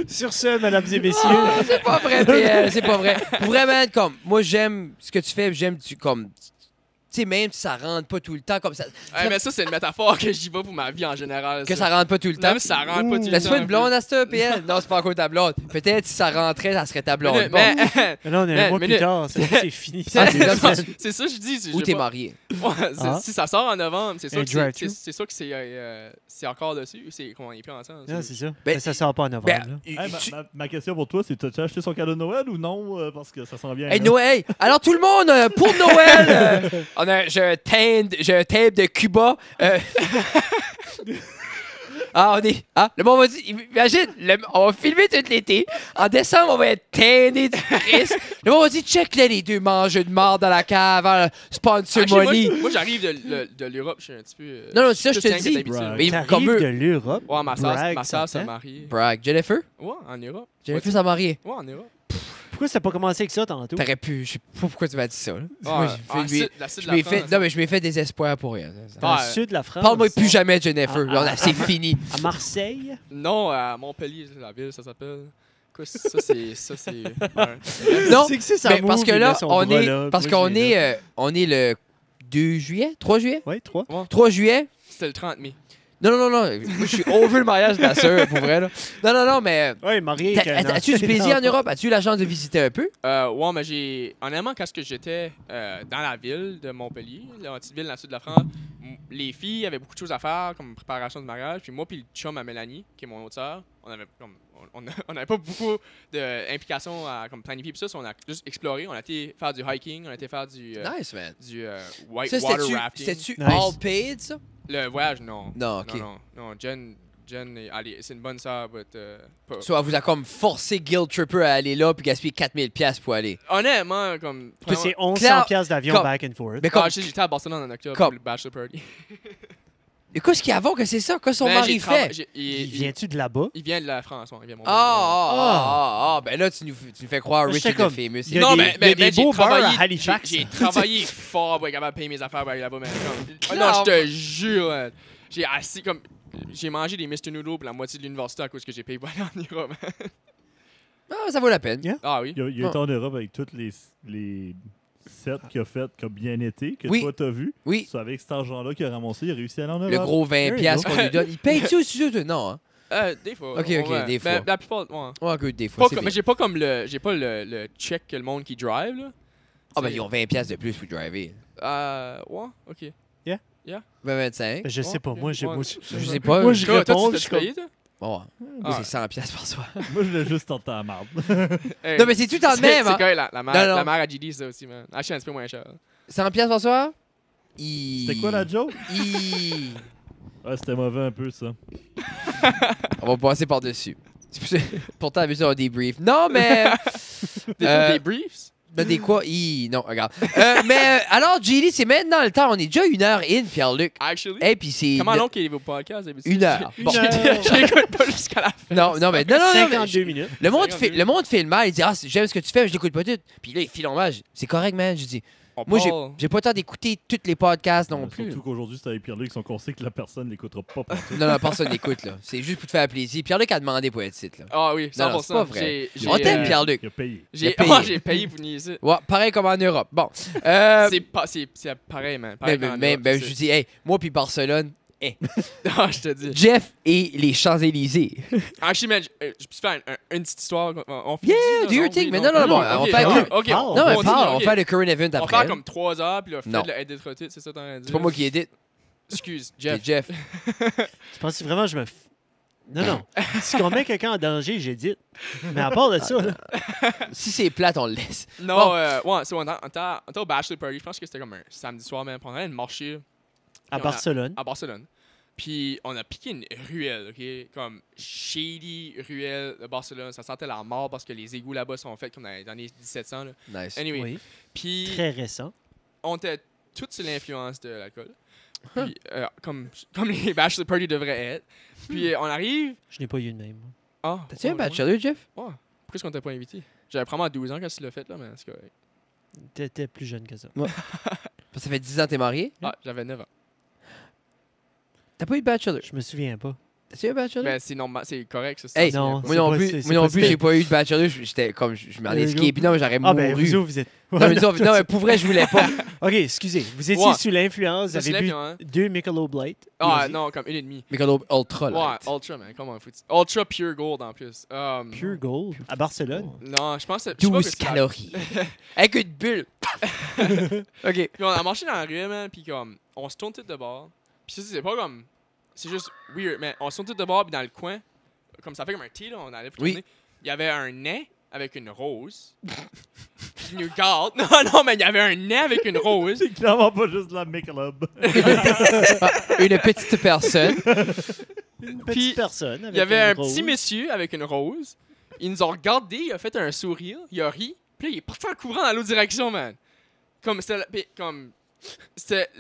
Sur ce, mesdames et messieurs, Ah, c'est pas vrai, PL, c'est pas vrai. Vraiment, comme, moi, j'aime ce que tu fais, j'aime, comme, tu sais, même si ça rentre pas tout le temps, comme ça. Hey, mais ça, c'est une métaphore que j'y vais pour ma vie en général. Que ça rentre pas tout le temps. Même si ça rentre pas tout le temps. T'as-tu pas une blonde à ce PL? Non, c'est pas encore ta blonde. Peut-être si ça rentrait, ça serait ta blonde. Mais, Bon. mais là, on est un Man, mois plus minute. tard. C'est fini. Ah, c'est là, c'est ça que je dis. Ou j'ai t'es pas- marié. Ouais, Ah. Si ça sort en novembre, c'est sûr Un que drive-thru. c'est sûr que c'est encore dessus. C'est comment on est plus ensemble. Non, c'est ça. Ben, Mais ça sort pas en novembre. Ben, là. Hey, tu- ma question pour toi, c'est t'as-tu acheté son cadeau de Noël ou non? Parce que ça s'en vient. Hey, là. Noël! Hey, alors, tout le monde, pour Noël, j'ai un tape de Cuba. Le monde va dire, imagine, on va filmer tout l'été. En décembre, on va être teinté du Christ. Le monde va dire, check là, les deux mangeux de mort dans la cave, hein, sponsor Actually, money. moi, j'arrive de l'Europe, je suis un petit peu. Non, non, c'est ça, je te plus dis. d'habitude. Brag. Mais T'arrives comme eux. de l'Europe. Ouais, ma soeur Brag, s'est certain. mariée. Brag. Jennifer? Ouais, en Europe. Jennifer s'est mariée. Ouais, en Europe. Pourquoi ça n'a pas commencé avec ça tantôt? T'aurais pu. Je sais pas pourquoi tu m'as dit ça. Là. Moi, Ouais, j'ai fait- la je m'ai fait, non, mais je m'ai fait des espoirs pour rien. Dans Ouais. le sud de la France. Parle-moi plus jamais de Jennifer. Ah, Là, c'est fini. À Marseille. Non, à Montpellier, c'est la ville, ça s'appelle. Quoi, ça, c'est. Ouais. Non, C'est que c'est ça. mais parce que là, on est le 2 juillet? 3 juillet? Oui, 3. 3 juillet? C'était le 30 mai. Non. Moi, je suis over le mariage de ma soeur, pour vrai. Là. Non, mais. Oui, marié. As-tu du plaisir en Europe? As-tu eu la chance de visiter un peu? Ouais, mais j'ai. Honnêtement, quand j'étais dans la ville de Montpellier, la petite ville dans le sud de la France, les filles avaient beaucoup de choses à faire, comme préparation de mariage. Puis moi, puis le chum à Mélanie, qui est mon autre sœur, on avait comme. On n'avait pas beaucoup d'implications à comme planifier. Puis ça, on a juste exploré. On a été faire du hiking, on a été faire du Nice, man. white Ça, water c'était-tu rafting. Nice. all paid, ça? Le voyage, non. Non, ok. Non, Jen c'est une bonne sœur, but, pas- Soit elle vous a comme forcé Guild Tripper à aller là puis gaspiller 4000$ pour aller. Honnêtement, comme. Puis c'est Claire- 1100 piastres d'avion comme- back and forth. Mais comme. J'étais à Barcelone en octobre Comme- pour le bachelor party. Mais qu'est-ce qu'il y a avant que c'est ça? Qu'est-ce que son Mais mari j'ai fait? trava- Il vient-tu de là-bas? Il vient de la France, ouais, il vient de Ben là, tu nous fais croire J'étais Richard comme- the Famous. il y a Non, des- mais il y a des j'ai beaux bars travaillé. à Halifax. J'ai travaillé fort pour être capable de payer mes affaires pour aller là-bas, man. Comme- Non. non, je te jure, man. J'ai assis comme. j'ai mangé des Mr. Noodle pour la moitié de l'université à cause que j'ai payé pour aller en Europe. Ah, ça vaut la peine. Yeah. Ah oui. Il a été en Europe avec toutes les sets qu'il a fait comme bien été, que Oui. toi t'as vu. Oui. C'est avec cet argent-là qu'il a ramassé, il a réussi à aller en Europe. Le gros 20$ There qu'on lui donne. Il paye-tu au studio? Non, hein? Des fois. Ok, ouais. des fois. Ben, la plupart, ouais. Ouais, que des fois, Pas c'est comme, bien. mais j'ai pas le check que le monde qui drive, là. Ah, ben, C'est- ils ont 20$ de plus pour driver. Ouais, ok. 25$. Ben, je sais pas. Moi, j'ai. Ouais. Moi, Je sais pas. Moi, je Toi, réponds. tu je t'es suis payé, toi? Bon, Ah. c'est 100$ par soir. Moi, je l'ai juste tenté à la marde. Hey, Non, mais c'est tout le temps le même, C'est hein? correct, la mère, Non, non. la mère à GD, ça aussi, man. Acheter un petit peu moins cher. 100$ par soir? C'était quoi la joke? Ouais, c'était mauvais un peu, ça. On va passer par-dessus. Pourtant, avec ça, on débrief. Non, mais. Des briefs? Ben, des quoi? Non, regarde. Alors, JD, c'est maintenant le temps. On est déjà 1 heure in, Pierre-Luc. Actually? Et puis c'est. Comment long qu'il est vos podcasts? d'habitude? 1 heure. Bon. Je l'écoute pas jusqu'à la fin. Non, mais. Non, 52 minutes. Le monde, 52 le monde fait le mal. Il dit, ah, j'aime ce que tu fais, mais je l'écoute pas tout. Puis là, il file en mage. C'est correct, man. Je dis, On moi, parle- j'ai pas le temps d'écouter tous les podcasts non plus. Surtout qu'aujourd'hui, c'est avec Pierre-Luc, son conseil que la personne l'écoutera pas partout. Non, personne n'écoute, là. C'est juste pour te faire plaisir. Pierre-Luc a demandé pour être site, là. Ah oui, 100%. Non, c'est pas vrai. J'ai- On t'aime, euh, Pierre-Luc. Il a payé. Il a payé. J'ai payé pour niaiser. Ouais, pareil comme en Europe. Bon. C'est pareil, man. Pareil qu'en Europe, Ben, c'est- je dis, hey, moi puis Barcelone, Ah, je te dis. Jeff et les Champs-Élysées. Actually, man, je peux te faire une petite histoire. On finit Yeah, ici, là, do your non? thing. Oui, Mais non, bon, on ok, fait ok, que- ok, Parle. on Non, mais continue, parle, on ok. va faire le current event On va après. faire comme 3 heures, puis là, Non. Fred l'a aidé c'est ça que t'as à dire? C'est pas moi qui édite, Excuse, c'est Jeff. Jeff. Tu penses vraiment que je me. Non. Si on met quelqu'un en danger, j'ai dit. Mais à part de ça, là, Si c'est plate, on le laisse. Non, Bon. ouais, c'est on était au bachelor party. Je pense que c'était comme un samedi soir, même. Pendant une marché à Barcelone. à Barcelone. Puis on a piqué une ruelle, OK? Comme shady ruelle de Barcelone. Ça sentait la mort parce que les égouts là-bas sont faits comme dans les années 1700. Là. Nice. Anyway, Oui. puis Très récent. on était tous sous l'influence de l'alcool. Puis, comme les bachelor party devraient être. Puis on arrive. Je n'ai pas eu de même. Ah, T'as-tu un ouais, bachelor, Jeff? Ouais. Pourquoi est-ce qu'on t'a pas invité? J'avais probablement 12 ans quand tu l'as fait, là, mais c'est correct. T'étais plus jeune que ça. Ça fait 10 ans que t'es marié. Ah, j'avais 9 ans. T'as pas eu de bachelor. Je me souviens pas. T'as-tu eu un bachelor? Ben, c'est normal, c'est correct, ça. Hey, non, moi non c'est plus, pas- moi c'est non pas plus, ça. j'ai pas eu de bachelor. J'étais comme, je m'en ai escapé. Non, mais j'aurais Ah, ben, mouru. vous autres, vous êtes. Non, mais non, mais pour vrai, je voulais pas. Ok, excusez. Vous étiez Ouais. sous l'influence. Vous Ça, c'est avez bu l'influence, hein? 2 Michelob Light. Ah, Vas-y. non, comme 1,5. Michelob Ultra, Ouais, là. Ultra, man. Comment on fout? Ultra Pure Gold en plus. Pure Gold. À Barcelone. Non, je pense que je sais pas 12 que c'est la- calories. Avec une bulle. OK. Puis on a marché dans la rue, man, puis comme, on se tourne tout de bord. Puis ça, c'est pas comme, c'est juste weird, mais on se tourne tout de bord, puis dans le coin, comme ça fait comme un T, là, on allait pour Oui. tourner. Il y avait un nez avec une rose. Qui nous garde. Non, mais il y avait un nez avec une rose. C'est clairement pas juste de la Michelob. Une petite personne. Une Puis, petite personne. Il avec y avait une un rose. petit monsieur avec une rose. Il nous a regardé, il a fait un sourire, il a ri, puis là, il est parti en courant dans l'autre direction, man. Comme, c'était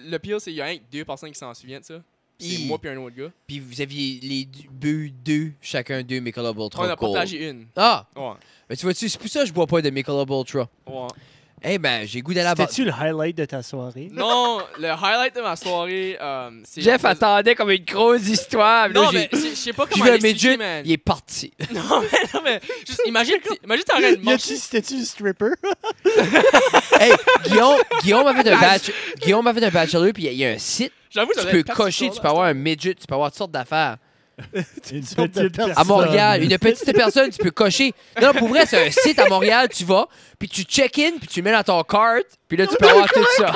le pire, c'est qu'il y a 2 personnes qui s'en souviennent de ça. C'est Hi. moi puis un autre gars. Puis vous aviez bu chacun 2 Michelob Ultra On a Gold. partagé une. Ah! Ouais. Mais tu vois-tu, c'est pour ça que je bois pas de Michelob Ultra. Ouais. Eh ben, j'ai goût d'aller à la C'était-tu le highlight de ta soirée? Non, le highlight de ma soirée, c'est... Jeff attendait comme une grosse histoire. puis là, Non, j'ai- mais je sais pas j'ai comment vu un l'expliquer, midget, man. il est parti. Non, mais juste, imagine t'es en train de marcher. C'était-tu le stripper? Hey, Guillaume m'a fait un bachelor, puis il y a un site, J'avoue, ça tu doit peux être plate, cocher, cette tu peux avoir un midget, tu peux avoir toutes sortes d'affaires. Une sorte de petite personne. À Montréal, une petite personne, tu peux cocher. Non, pour vrai, c'est un site à Montréal, tu vas, puis tu check-in, puis tu le mets dans ton cart, puis là, tu peux avoir tout ça.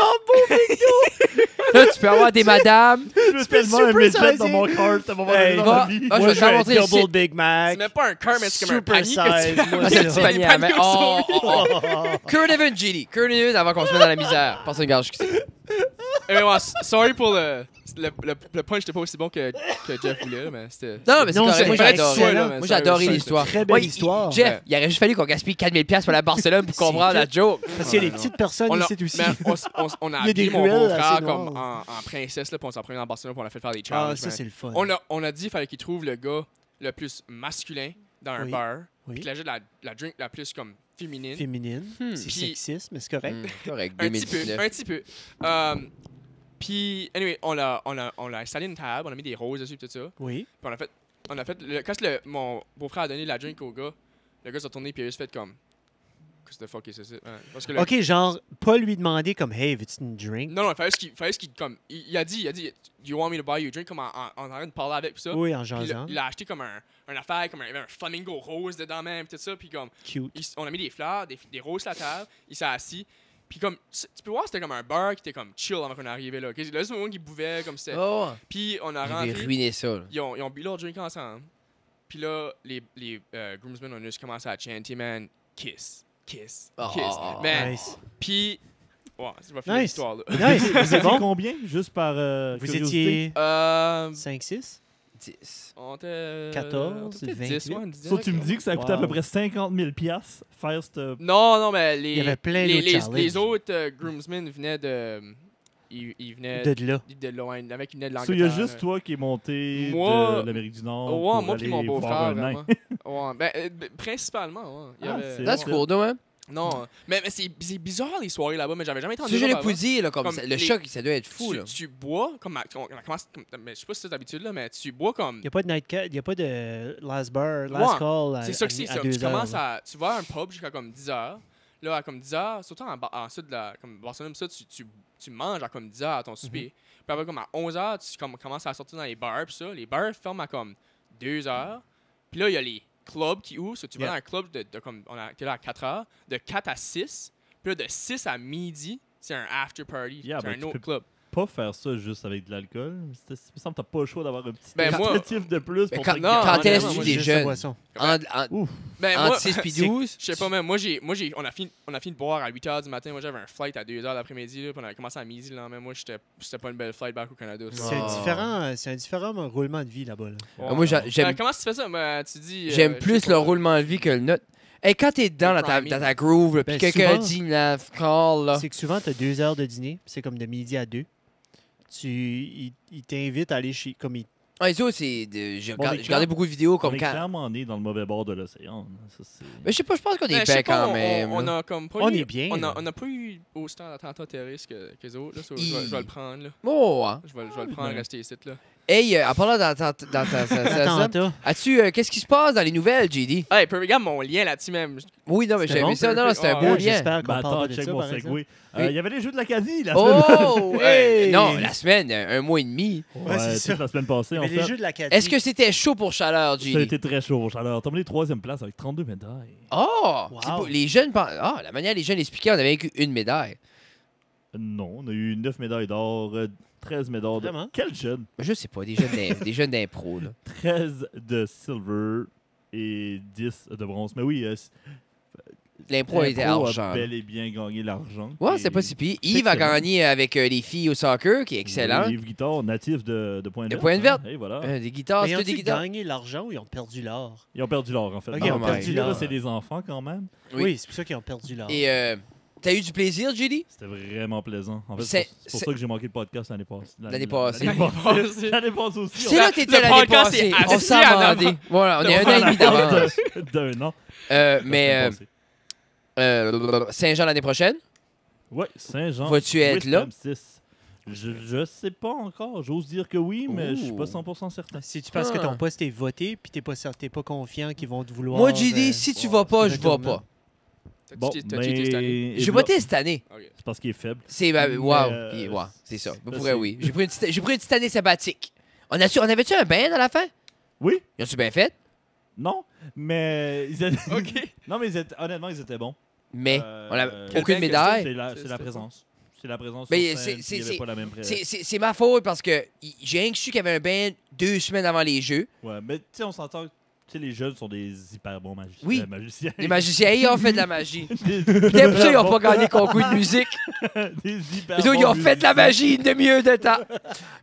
Là, tu peux avoir des madames. Je veux tellement un midget supersize dans mon cart à un moment Hey, donné dans va- ma vie. va- je Moi, vais je te veux un montrer le double site. Big Mac. C'est même pas un car, mais c'est comme un Super panier que tu size. fais. Moi, Ah, c'est un petit ça. panier à main. paniers au Current event, Genie. Current event avant qu'on se mette dans la misère. Personne ne garde jusqu'ici. Eh, ouais, sorry pour le punch n'était pas aussi bon que Jeff voulait, là, mais c'était... Non, mais c'est Non, correct. c'est Moi, j'ai excellent. adoré. là, Moi, mais j'ai adoré ça, l'histoire. Très belle Ouais, histoire. Jeff, Ouais. il aurait juste fallu qu'on gaspille 4000$ pour la Barcelone pour comprendre la joke. Parce qu'il y a Ouais, des non. petites personnes On a, ici aussi. mais on a Il y a des habillé mon ruelles beau-frère assez comme noires. en princesse, là, puis on s'en prenait dans Barcelone, puis on a fait faire des Ah, challenges. ça, man. c'est le fun. On a dit qu'il fallait qu'il trouve le gars le plus masculin dans un Oui. bar, Oui. puis qu'il achète la drink la plus comme féminine. Féminine. Hmm. C'est Puis- sexiste, mais c'est correct. Correct, Un petit peu, 2019. un petit peu. Puis, anyway, on l'a installé une table, on a mis des roses dessus, tout ça. Oui. Puis quand mon beau-frère a donné la drink au gars, le gars s'est retourné puis il a juste fait comme. Qu'est-ce que the fuck est ça? Parce que OK, genre, pas lui demander comme, hey, veux-tu une drink? Non, il fallait qu'il comme. Il a dit, do you want me to buy you a drink? Comme en train de parler avec, pis ça. Oui, en Puis là, jasant. il a acheté comme un affaire, comme il y avait un flamingo rose dedans même, tout ça. Puis comme, Cute. on a mis des fleurs, des roses sur la table, il s'est assis. Puis comme, tu peux voir, c'était comme un bar qui était comme chill avant qu'on arrivait là. Là, c'est le moment qui bouvait, comme c'était. Oh, Puis on a je vais rentré. ruiner ça. Là. Ils ont bu leur drink ensemble. Puis là, les groomsmen ont juste commencé à chanter, man, kiss, kiss, Oh. kiss. Man, Nice. puis, ouais, je vais finir Nice. l'histoire là. Nice. Vous C'est étiez bon? combien, juste par Vous curiosité? étiez 5-6? 10. On était 14, 10, 28. ouais, une dizaine. So, tu me dis que ça a coûté à peu Wow. près 50 000 faire cette... Non, mais Il y avait plein les, d'autres les, challenges. les autres groomsmen venaient de. Ils venaient De là. de loin. Le mec, il venait de So, l'Angleterre. il y a juste toi qui est monté Moi- de l'Amérique du Nord Ouais, pour moi aller puis mon voir beau-frère, un nain. vraiment. Ouais, principalement, ouais. Il y Ah, avait- c'est That's bon. cool, though, hein? Non, mais c'est bizarre les soirées là-bas, mais j'avais jamais entendu Si je ça l'ai auparavant. poudé, là, comme Comme ça, le les- choc, ça doit être fou, tu, là. tu bois, comme on commence, mais je sais pas si c'est d'habitude là, mais tu bois comme. Il n'y a pas de nightcap, il n'y a pas de last bar, Ouais, last call à, C'est ça que c'est à ça. 2 Tu commences heures, là. à. Tu vas à un pub jusqu'à comme 10h. Là, à comme 10h, surtout en sud de la. Comme Barcelone, ça, tu manges à comme 10h à ton souper. Puis après, comme à 11h, tu commences à sortir dans les bars. Puis ça, les bars ferment à comme 2h. Puis là, il y a les clubs qui ouvrent. So, tu vas Yeah. dans un club de comme. T'es là à 4h. De 4 à 6. Puis là, de 6 à midi, c'est un after party. Yeah, c'est ben, un tu autre peux club. Pas faire ça juste avec de l'alcool. Il me semble que t'as pas le choix d'avoir un petit Ben, moi- apéritif de plus Mais pour quand- te non, Quand garder. est-ce honnêtement, que moi, tu es Juste la jeune? boisson. Ben, Entre moi, 6 et c'est- 12? je sais pas, mais moi, on a fini de boire à 8h du matin. Moi, j'avais un flight à 2h l'après-midi. Puis on avait commencé à midi le lendemain. Moi, c'était pas une belle flight back au Canada. ça. C'est un différent roulement de vie là-bas. Là. Ouais. Moi, j'aime Comment tu fais ça? Ben, tu dis. j'aime je plus sais le pas. roulement de vie que le nôtre. Hey, quand t'es dedans dans Priming. ta groove, là, puis Ben, quelqu'un souvent- dit la call, là. C'est que souvent, tu as 2 heures de dîner, puis c'est comme de midi à 2. Il t'invite à aller chez. Comme il, Ah, les autres, c'est. J'ai Bon, mais regardé beaucoup de vidéos On comme est quand. clairement né dans le mauvais bord de l'océan. Ça, c'est- Mais je sais pas, je pense qu'on Ben, est je sais bien pas, quand même. On là. a comme pas On eu- est bien, On là. a pas eu autant d'attentats terroristes que les autres. Là, so je vais le prendre. Là. Oh, hein. Je vais le prendre, ben. rester ici. Là. Hey, en parlant dans ta. Attends, As-tu. Qu'est-ce qui se passe dans les nouvelles, JD? Hey, puis regarde mon lien là-dessus même. Oui, non, mais C'était j'ai bon, aimé ça. Non, non, c'était un Ah, beau ouais, lien. J'espère qu'on Ben, parle attends, pas de check ça, mon par exemple. segway. Oui. Il y avait les jeux de l'Acadie la semaine Oh! Hey! Non, la semaine, un mois et demi. Ouais, c'est ça. toute la semaine passée, en Mais les fait. jeux de l'Acadie. Est-ce que c'était chaud pour chaleur, Ça a JD? été très chaud. Alors, tombé 3e place avec 32 médailles. Oh! Wow. C'est beau. Les jeunes. Ah, la manière les jeunes expliquaient, on avait qu'une médaille. Non, on a eu 9 médailles d'or, 13 médailles d'or. Vraiment? Quel jeune? Je sais pas, des jeunes d'impro, là. 13 de silver et 10 de bronze. Mais oui, L'impro était l'impro argent. a là. bel et bien gagné l'argent. Ouais, Et c'est pas si pire. Yves a excellent. gagné avec les filles au soccer, qui est excellent. Yves Guitard, natif de Pointe-Verte. De Pointe-Verte. Et voilà. Des guitares, Mais c'est ils tout des ont guitares. gagné l'argent ou ils ont perdu l'or? Ils ont perdu l'or, en fait. Ok, Non, ils ont mais perdu l'or. là, c'est des enfants quand même. Oui. Oui, c'est pour ça qu'ils ont perdu l'or. Et t'as eu du plaisir, JD? C'était vraiment plaisant. En fait, C'est- c'est pour ça que j'ai manqué le podcast l'année passée. L'année passée. L'année passée aussi. C'est là que t'étais l'année podcast passée. est On assis s'en en avant. demandait. Voilà, on est un an et demi d'avance. D'un an. Mais Saint-Jean l'année prochaine? Ouais, Saint-Jean. Vas-tu être là? Wisdom 6. Je sais pas encore. J'ose dire que oui, mais je suis pas Ouh. 100% certain. Si tu penses que Ah. ton poste est voté puis t'es pas confiant qu'ils vont te vouloir. Moi, JD, si tu vas pas, je vais retournement. pas. Bon, T'as-tu été cette année? J'ai voté cette année. Ok. C'est parce qu'il est faible. C'est Mais, wow, ouais, c'est ça. Pour vrai, oui. J'ai pris une petite année sabbatique. On avait-tu un band à la fin? Oui, Ils ont-tu bien fait? non, mais ils étaient... Ok. non, mais honnêtement, ils étaient bons. Mais Euh, on a quel aucune band médaille. C'est la C'était présence. C'est la présence Mais sur scène, c'est- il y avait pas la même présence. C'est ma faute parce que j'ai rien que su qu'il y avait un band 2 semaines avant les Jeux. Ouais, mais tu sais, on s'entend... Tu sais, les jeunes sont des hyper bons magiciens. Oui. magiciens. Les magiciens, ils ont fait de la magie. Des- Peut-être pour ça, ils n'ont pas gagné le concours de musique. des hyper Les autres, ils bons ont fait de la musiciens. magie une demi-heure de temps.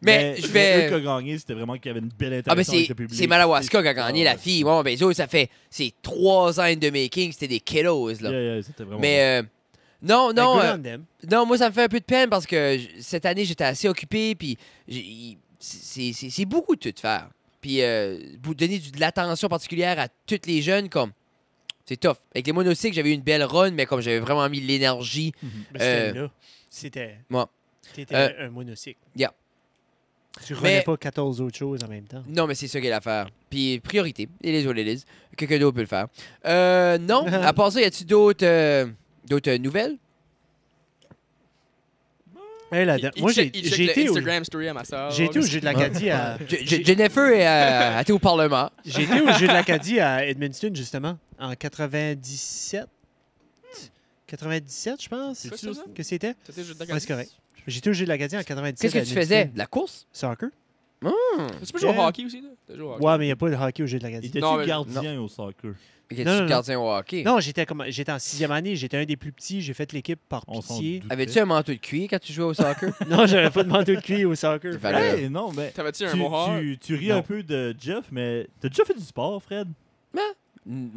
Mais je eux vais. qui ont gagné, c'était vraiment qu'il y avait une belle Ah, ben interaction avec le public. c'est Malawaska qui a gagné, Ah, la fille. Ouais, ben, les autres, ça fait. C'est 3 ans de making, c'était des kiddos, là. C'était vraiment Mais. Non, Ben, non. good on them. Non, moi, ça me fait un peu de peine parce que cette année, j'étais assez occupé. Puis c'est beaucoup de tout faire. Puis vous donner de l'attention particulière à toutes les jeunes, comme. C'est tough. Avec les monocycles, j'avais eu une belle run, mais comme j'avais vraiment mis l'énergie. Mais c'était là. C'était. T'étais un monocycle. Yeah. Tu Mais- relais pas 14 autres choses en même temps. Non, mais c'est ça qui est l'affaire. Puis priorité. Et les autres, les lisent. Quelqu'un d'autre peut le faire. Non, à part ça, y a-tu d'autres nouvelles? Hey, là, moi, j'ai il check été le au Instagram story à ma soeur. j'ai été au jeu de l'Acadie à... Jennifer a été au Parlement. J'ai été au jeu de l'Acadie à Edmundston, justement, en 97. 97, je pense. C'est ça, ça? Que c'était? C'était juste Ouais, c'est correct. J'étais au jeu de l'Acadie en 97. Qu'est-ce que à tu faisais? Edmundston. De la course? Soccer? Tu peux jouer au Yeah. hockey aussi, là? T'as joué au hockey. Ouais, mais il n'y a pas de hockey au jeu de Il l'Acadie. était Non, mais- gardien au soccer. Étais-tu Non, non, non. gardien au hockey? Non, j'étais en 6e année. J'étais un des plus petits. J'ai fait l'équipe par On s'en pitié. doute. Avais-tu un manteau de cuir quand tu jouais au soccer? Non, j'avais pas de manteau de cuir au soccer. Il fallait- Hey, non, mais T'avais-tu un tu, mohawk? tu ris Non. un peu de Jeff, mais t'as déjà fait du sport, Fred?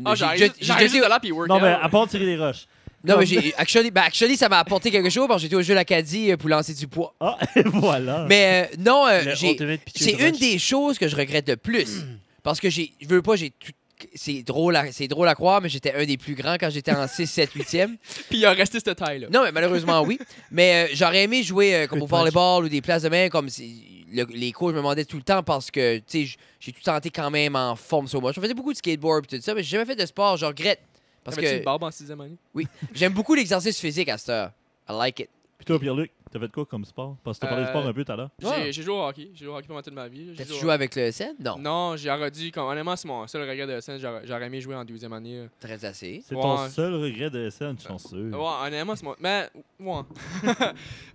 Ah, J'ai- j'arrive juste de là, puis work Non, mais out. à part tirer des roches. Non, mais j'ai. Actually, ça m'a apporté quelque chose parce que j'étais au jeu de l'Acadie pour lancer du poids. Ah, et voilà. Mais non, Le j'ai. Ultimate Pitcher C'est une Rush. des choses que je regrette le plus. Parce que je veux pas, j'ai tout. C'est drôle à croire, mais j'étais un des plus grands quand j'étais en 6, 7, 8e. Puis il a resté cette taille-là. Non, mais malheureusement, oui. Mais j'aurais aimé jouer comme au Good punch. volleyball ou des places de main, comme les coachs me demandaient tout le temps parce que, tu sais, j'ai tout tenté quand même en forme sur moi. Je faisais beaucoup de skateboard et tout ça, mais j'ai jamais fait de sport. Je regrette. Parce T'avais-tu que une barbe en 6e année? j'aime beaucoup l'exercice physique à cette heure. I like it. Puis toi, Pierre-Luc, t'as fait quoi comme sport? Parce que t'as parlé de sport un peu tout à l'heure. Ouais. J'ai joué au hockey. J'ai joué au hockey pendant toute ma vie. J'ai T'as-tu joué avec le SN? Non. Non, j'aurais dû. Honnêtement, c'est mon seul regret de scène. J'aurais aimé jouer en 12e année. Très assez. C'est Ouais. ton seul regret de SN, chanceux. Ouais, honnêtement, c'est mon. Mais, ouais.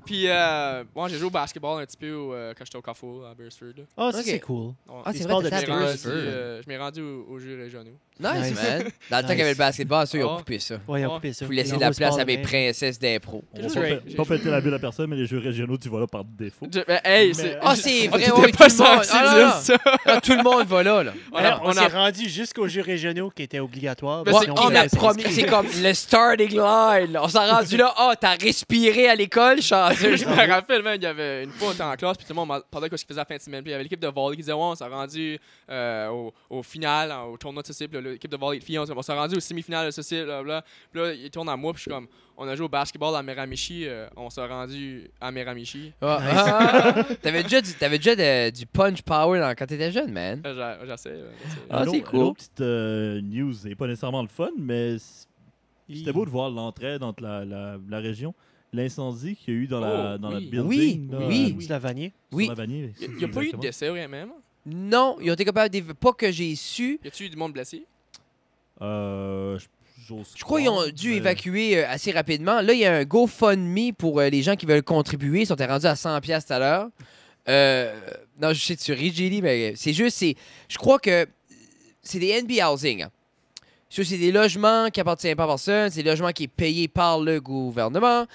Puis, ouais, j'ai joué au basketball un petit peu quand j'étais au Carrefour à Beresford. là. Ah, ça, Ok. c'est cool. Ouais. Ah, Les c'est sports vrai, de t'étais à Beresford. Beresford. Je m'ai rendu aux Jeux régionaux. Nice, Nice. man. Dans le temps qu'il y avait le basketball, ceux, ils ont coupé ça. Ouais, ils ont Ouais. coupé ça. Vous laissez Ils de la ont place sport à mes de main. princesses d'impro. On va J'ai pas, joué. pas péter la bulle à personne, mais les jeux régionaux, tu vas là par défaut. Hey, c'est. Ah, c'est Ah, vrai, t'étais ouais, pas tout le monde. censé Ah, non, dire non. ça. Ah, tout le monde va là. Alors, on on s'est a- rendu jusqu'aux jeux régionaux qui étaient obligatoires. Mais Ouais, c'est Sinon, qui on on a allait promis, s'inscrire. c'est comme le starting line. On s'est rendu là, t'as respiré à l'école, chanceux. Je me rappelle, man, il y avait une fois, on était en classe, puis tout le monde m'a parlé de ce qu'il faisait à la fin de semaine. Puis il y avait l'équipe de volley qui disait, ouais, on s'est rendu au final, au tournoi de ceci. Puis là, l'équipe de volley de filles, on s'est rendu aux semi-finales de ceci, blablabla. Puis là, il tourne à moi, puis je suis comme, on a joué au basketball à Miramichi, on s'est rendu à Miramichi. T'avais déjà du punch power quand t'étais jeune, man. J'essaie. Ah, c'est cool. Une autre petite news, c'est pas nécessairement le fun, mais c'était beau de voir l'entraide entre la région. L'incendie qu'il y a eu dans la oui. building. là, Oui. C'est la Vanier. sur Oui. la vanille. Il n'y a pas eu de décès, vraiment. Non, ils ont été capables pas que j'ai su. Y a-tu eu du monde blessé? J'ose Je crois qu'ils ont croire, dû mais- évacuer assez rapidement. Là, il y a un GoFundMe pour les gens qui veulent contribuer. Ils sont rendus à 100$ tout à l'heure. Non, je sais que tu ris, JD, mais c'est juste, je crois que c'est des NB Housing. Hein. C'est des logements qui appartiennent pas à personne, c'est des logements qui sont payés par le gouvernement.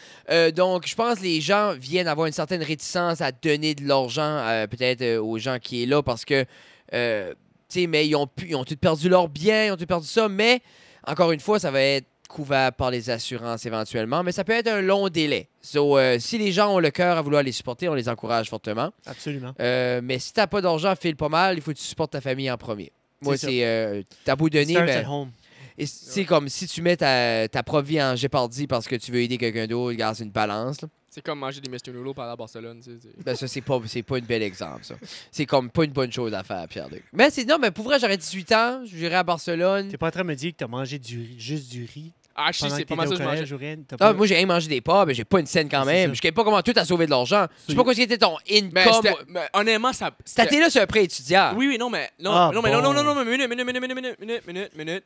Donc, je pense que les gens viennent avoir une certaine réticence à donner de l'argent peut-être aux gens qui sont là parce que, tu sais, mais ils ont tout perdu leurs biens, ils ont tout perdu ça, mais encore une fois, ça va être couvert par les assurances éventuellement, mais ça peut être un long délai. So, si les gens ont le cœur à vouloir les supporter, on les encourage fortement. Absolument. Mais si t'as pas d'argent, file pas mal, il faut que tu supportes ta famille en premier. Moi, C'est c'est t'as beau donner, Start mais at home. et c'est comme si tu mets ta propre vie en Jeopardy parce que tu veux aider quelqu'un d'autre, regarde, c'est une balance. Là. C'est comme manger des Mr. Noodles par la Barcelone. Tu sais. Ben ça, c'est pas une belle exemple, ça. C'est comme pas une bonne chose à faire, Pierre-Luc. Mais non, mais pour vrai, j'aurais 18 ans, j'irais à Barcelone. T'es pas en train de me dire que t'as mangé juste du riz Ah, je sais, pendant c'est que pas mal ça t'étais que au je mangeais. collège ou rien? T'as Ah, pas- moi, j'ai rien mangé des pas, mais j'ai pas une scène quand C'est même. ça. Je sais pas comment tout a sauvé de l'argent. Je sais pas quoi c'était ton Mais income. mais honnêtement, ça. T'étais là sur un prêt étudiant. Oui, oui, non, mais. Non, Ah, non, mais bon. non, mais minute.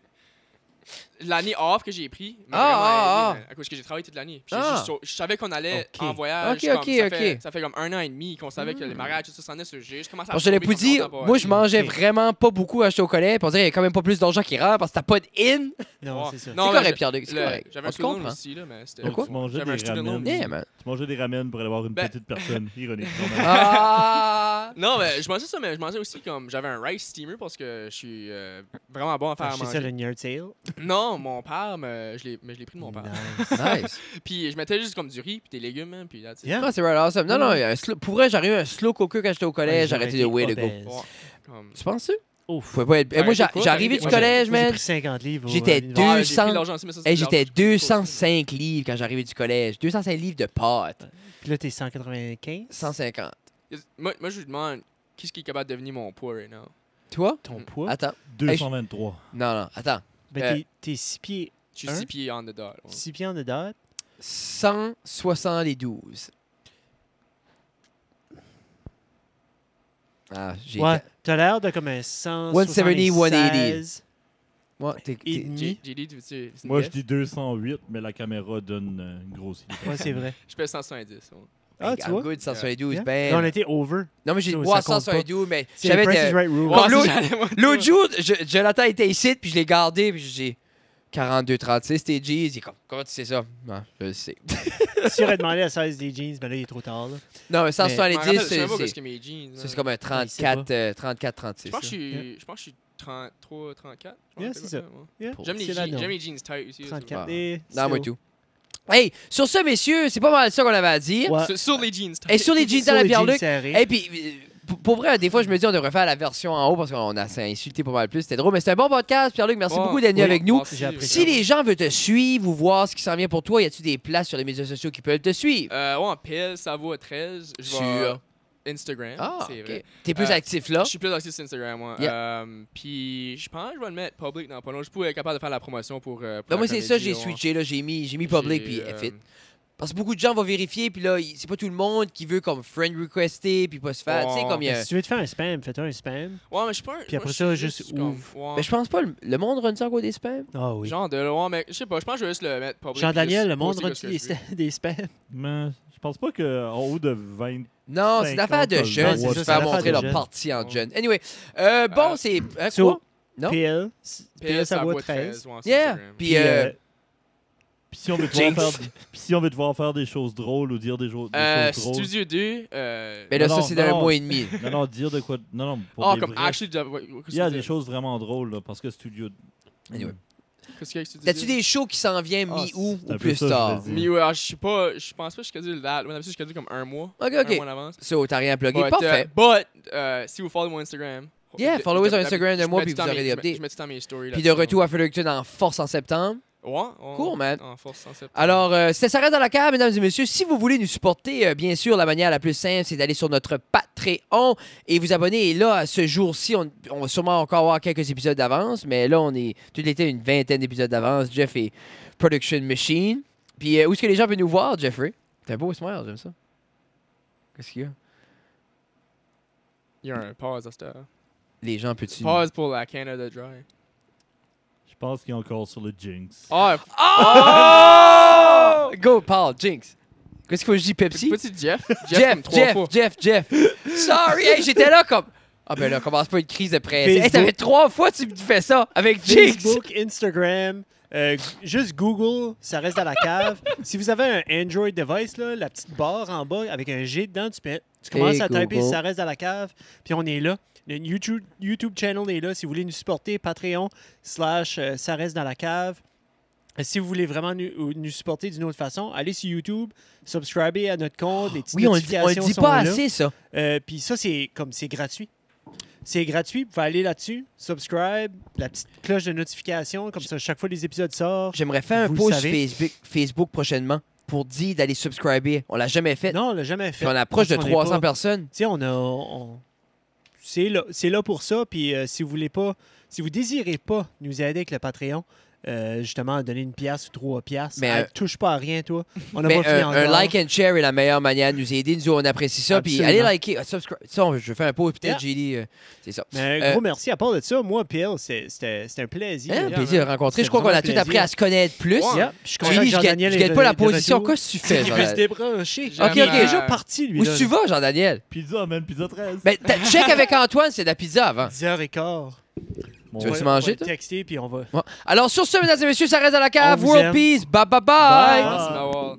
L'année off que j'ai pris, m'a Ah, vraiment ah, aidé, à cause que j'ai travaillé toute l'année. Puis Ah. je savais qu'on allait Ok. en voyage. Ok, comme, ok. ça fait comme 1 an et demi qu'on savait que les mariages, tout ça, s'en est sur J'ai commencé à. Parce que je l'ai tomber pas dit, content pour moi, je aller. mangeais Ok. vraiment pas beaucoup à acheter au collège. Puis on dirait qu'il y a quand même pas plus d'argent qui rentre parce que t'as pas de in. Non, Ouais. c'est ça. Non, C'est mais correct, Pierre-Luc, c'est le- correct. J'avais On un se student comprend. loan aussi, là, mais c'était. De quoi? Tu mangeais J'avais un des student loan. ramen. Yeah, man. Tu mangeais des ramen pour aller voir une Ben- petite personne. Ironique. non, mais- Ah! Non, mais je mangeais ça, mais je mangeais aussi comme. J'avais un rice steamer parce que je suis vraiment bon à faire à C'est ça le manger. Nerd Sale. Non, mon père, je l'ai pris de mon père. Nice. Nice. Puis je mettais juste comme du riz, puis des légumes, hein, puis là, tu sais. Yeah. Ah, c'est right awesome. Non, non, il y a un pour vrai, j'aurais eu un slow cooker quand j'étais au collège, j'ai arrêté de way to go. obèse. Ouais, comme- Tu penses ça? Ouf. Pouvait pas être... moi, Arrêtez quoi? j'arrivais du Moi, collège, Moi, j'ai man. pris 50 livres. J'étais à l'université. J'ai 200. pris de l'argent aussi, mais ça, c'est J'étais l'argent que je peux 205 livres quand j'arrivais du collège. 205 livres de pâtes. Puis là, t'es 195. 150. poser. Moi, je lui demande qu'est-ce qui est capable de devenir mon poids right now. Toi? Ton poids. Attends. 223. Non, attends. Ben, t'es 6 pieds. Je suis Hein? 6 pieds on the dot. ouais. 6 pieds en dedans. 172. Ah, j'ai... Ouais. T'as l'air de comme un 170, 170, 180. Ouais, Et demi. J'ai dit, tu Moi, je dis 208, mais la caméra donne une grosse idée. Ouais, c'est vrai. Je pèse 170. ouais. Ah, tu vois. Good, 172, Yeah. ben... Là, on était over. Non, mais j'ai Ça, le ça bois compte 172, mais C'est j'avais... Price is Right rule. Comme Ouais, l'autre- ça, j'allais voir. L'autre jour, Jonathan était ici, puis je l'ai gardé, puis j'ai 42-36, tes jeans. Il est comme, comment tu sais ça? Non, je le sais. Si j'aurais demandé la size des jeans, ben là, il est trop tard. Là. Non, mais Je me 170, rappelle- je sais même pas c'est qu'est-ce que mes jeans. c'est là. comme un Il sait pas. 34-36. Je pense que je suis 33, 34. je Yeah, pense, c'est quelque ça. chose comme Yeah, J'aime les c'est la jeans, norme. j'aime les jeans tight aussi. là, 34. Ah. Et Non, moi c'est tout. Hey, sur ce, messieurs, c'est pas mal ça qu'on avait à dire. Ouais. Sur les jeans tight. Et sur les jeans Sur dans la les jeans Pierre-Luc. serrés. Et puis, pour vrai, des fois, je me dis, on devrait faire la version en haut parce qu'on a insulté pas mal plus. C'était drôle, mais c'était un bon podcast. Pierre-Luc, merci Ouais. beaucoup d'être venu Oui. avec nous. Merci. J'ai apprécié. Si les gens veulent te suivre ou voir ce qui s'en vient pour toi, y a-tu des places sur les médias sociaux qui peuvent te suivre? Ouais, en pile, ça vaut à 13. Je vais Sur Instagram. Ah, c'est ok. vrai. T'es plus actif là? Je suis plus actif sur Instagram, moi. Puis je pense que je vais le mettre public dans pas long. Je pourrais être capable de faire la promotion pour. Ben, la moi, c'est ça, comédie, j'ai ouais. switché. Là, j'ai mis public puis J'ai, F it. Parce que beaucoup de gens vont vérifier, puis là, c'est pas tout le monde qui veut comme friend requester, puis pas se faire. Tu sais, Ouais. comme il y a. Si tu veux te faire un spam, fais-toi un spam. Ouais, mais je suis pas. Puis après moi, ça, je suis juste comme- ouvre. ouais. Ben, je pense pas, le monde run ça encore des spams. Ah oui. Genre de là, ouais, mais je sais pas, je pense que je vais juste le mettre public. Jean-Daniel, puis le juste monde poster rend ce que je veux. des spams. Mais je pense pas qu'en haut de 20. Non, c'est une affaire de 50, jeunes, non, c'est c'est se ça, c'est faire l'affaire montrer de leur jeunes. partie en Ouais. jeune. Anyway, bon, c'est. Hein, So, quoi? Non? PL, PL, ça vaut 13. ouais, sur Yeah! Instagram. Puis, Puis, Puis si on veut te Jinx. voir faire, puis si on veut te voir faire des choses drôles ou dire des choses drôles. Studio 2. mais là, non, ça, c'est non, dans un non. mois et demi. Non, dire de quoi. Non, pour Ah, des comme vrais- actually. Il y a des choses vraiment drôles, là, parce que Studio. Anyway. Qu'est-ce qu'il y a avec Studio T'as-tu 2? des shows qui s'en viennent mi-août c'est ou un peu plus ça, je tard? voulais dire. Mais ouais, je pense pas que je schedule date. Moi, d'habitude, je schedule comme un mois. Ok, Un mois ok. en avance. So, t'as rien à plugger. But, Parfait. Si vous follow mon Instagram. Yeah, follow us sur Instagram de je moi, mets puis tout vous le temps aurez mes- des je updates. Je mets tout le temps mes stories. Puis de retour à Fredericton en force en septembre. Ouais. Cool, man. En force en septembre. Alors, ça reste dans la cave, mesdames et messieurs. Si vous voulez nous supporter, bien sûr, la manière la plus simple, c'est d'aller sur notre Patreon et vous abonner. Et là, à ce jour-ci, on va sûrement encore avoir quelques épisodes d'avance, mais là, on est tout l'été une vingtaine d'épisodes d'avance. Jeff et Production Machine. Puis, où est-ce que les gens peuvent nous voir, Jeffrey? T'as un beau smile, j'aime ça. Qu'est-ce qu'il y a? Il y a un pause à cette heure. Les gens peux-tu... Pause pour la Canada Dry. Je pense qu'il est encore sur le Jinx. Ah, Oh! Go, Paul, Jinx. Qu'est-ce qu'il faut que je dis, Pepsi? petit Jeff. comme trois fois. Jeff. Sorry, hey, j'étais là comme... Ah ben là, commence pas une crise de presse. Hey, ça fait 3 fois que tu me fais ça avec Jinx. Facebook, Instagram, juste Google, ça reste dans la cave. Si vous avez un Android device, là, la petite barre en bas avec un G dedans, tu commences Hey, à taper Google. ça reste dans la cave, puis on est là. Le YouTube channel est là. Si vous voulez nous supporter, Patreon / ça reste dans la cave. Si vous voulez vraiment nous supporter d'une autre façon, allez sur YouTube, subscribez à notre compte, les petites Oui, on le notifications dit sont pas là. assez, ça. Puis ça, c'est gratuit. C'est gratuit, vous pouvez aller là-dessus, subscribe, la petite cloche de notification, comme ça, chaque fois les épisodes sortent. J'aimerais faire un Vous le post savez. Facebook prochainement pour dire d'aller subscriber. On l'a jamais fait. Non, on l'a jamais fait. Puis on approche de Parce qu'on est 300 pas- personnes. Tu sais, c'est là pour ça. Puis si vous désirez pas nous aider avec le Patreon, justement, à donner 1 piastre ou 3 piastres, Mais, touche pas à rien, toi. On n'a Mais pas fini un encore. like and share est la meilleure manière de nous aider. Nous, on apprécie ça. Puis allez Absolument. liker, subscribe. Ça, je vais faire un post. Peut-être, Yeah. j'ai dit, c'est ça. Mais un gros merci. À part de ça, moi, PL, c'était un plaisir. Hein, plaisir de rencontrer. C'était Je crois qu'on a vraiment tout plaisir. appris à se connaître plus. Ouais. Yeah. Puis je suis content Julie, que je Jean-Daniel guette pas est la de position. retour. Qu'est-ce que tu fais, Il veut se Jean? débrancher. J'aime Ok, Il est ok. déjà parti, lui. Où là. tu vas, Jean-Daniel? Pizza, man, pizza 13. Ben, check avec Antoine, c'est de la pizza avant. 10h15. Tu veux-tu manger, On toi? va texter, puis on va... Ouais. Alors, sur ce, mesdames et messieurs, ça reste à la cave. On vous World aime. Peace. Bye, bye, bye. Bye. Merci d'avoir.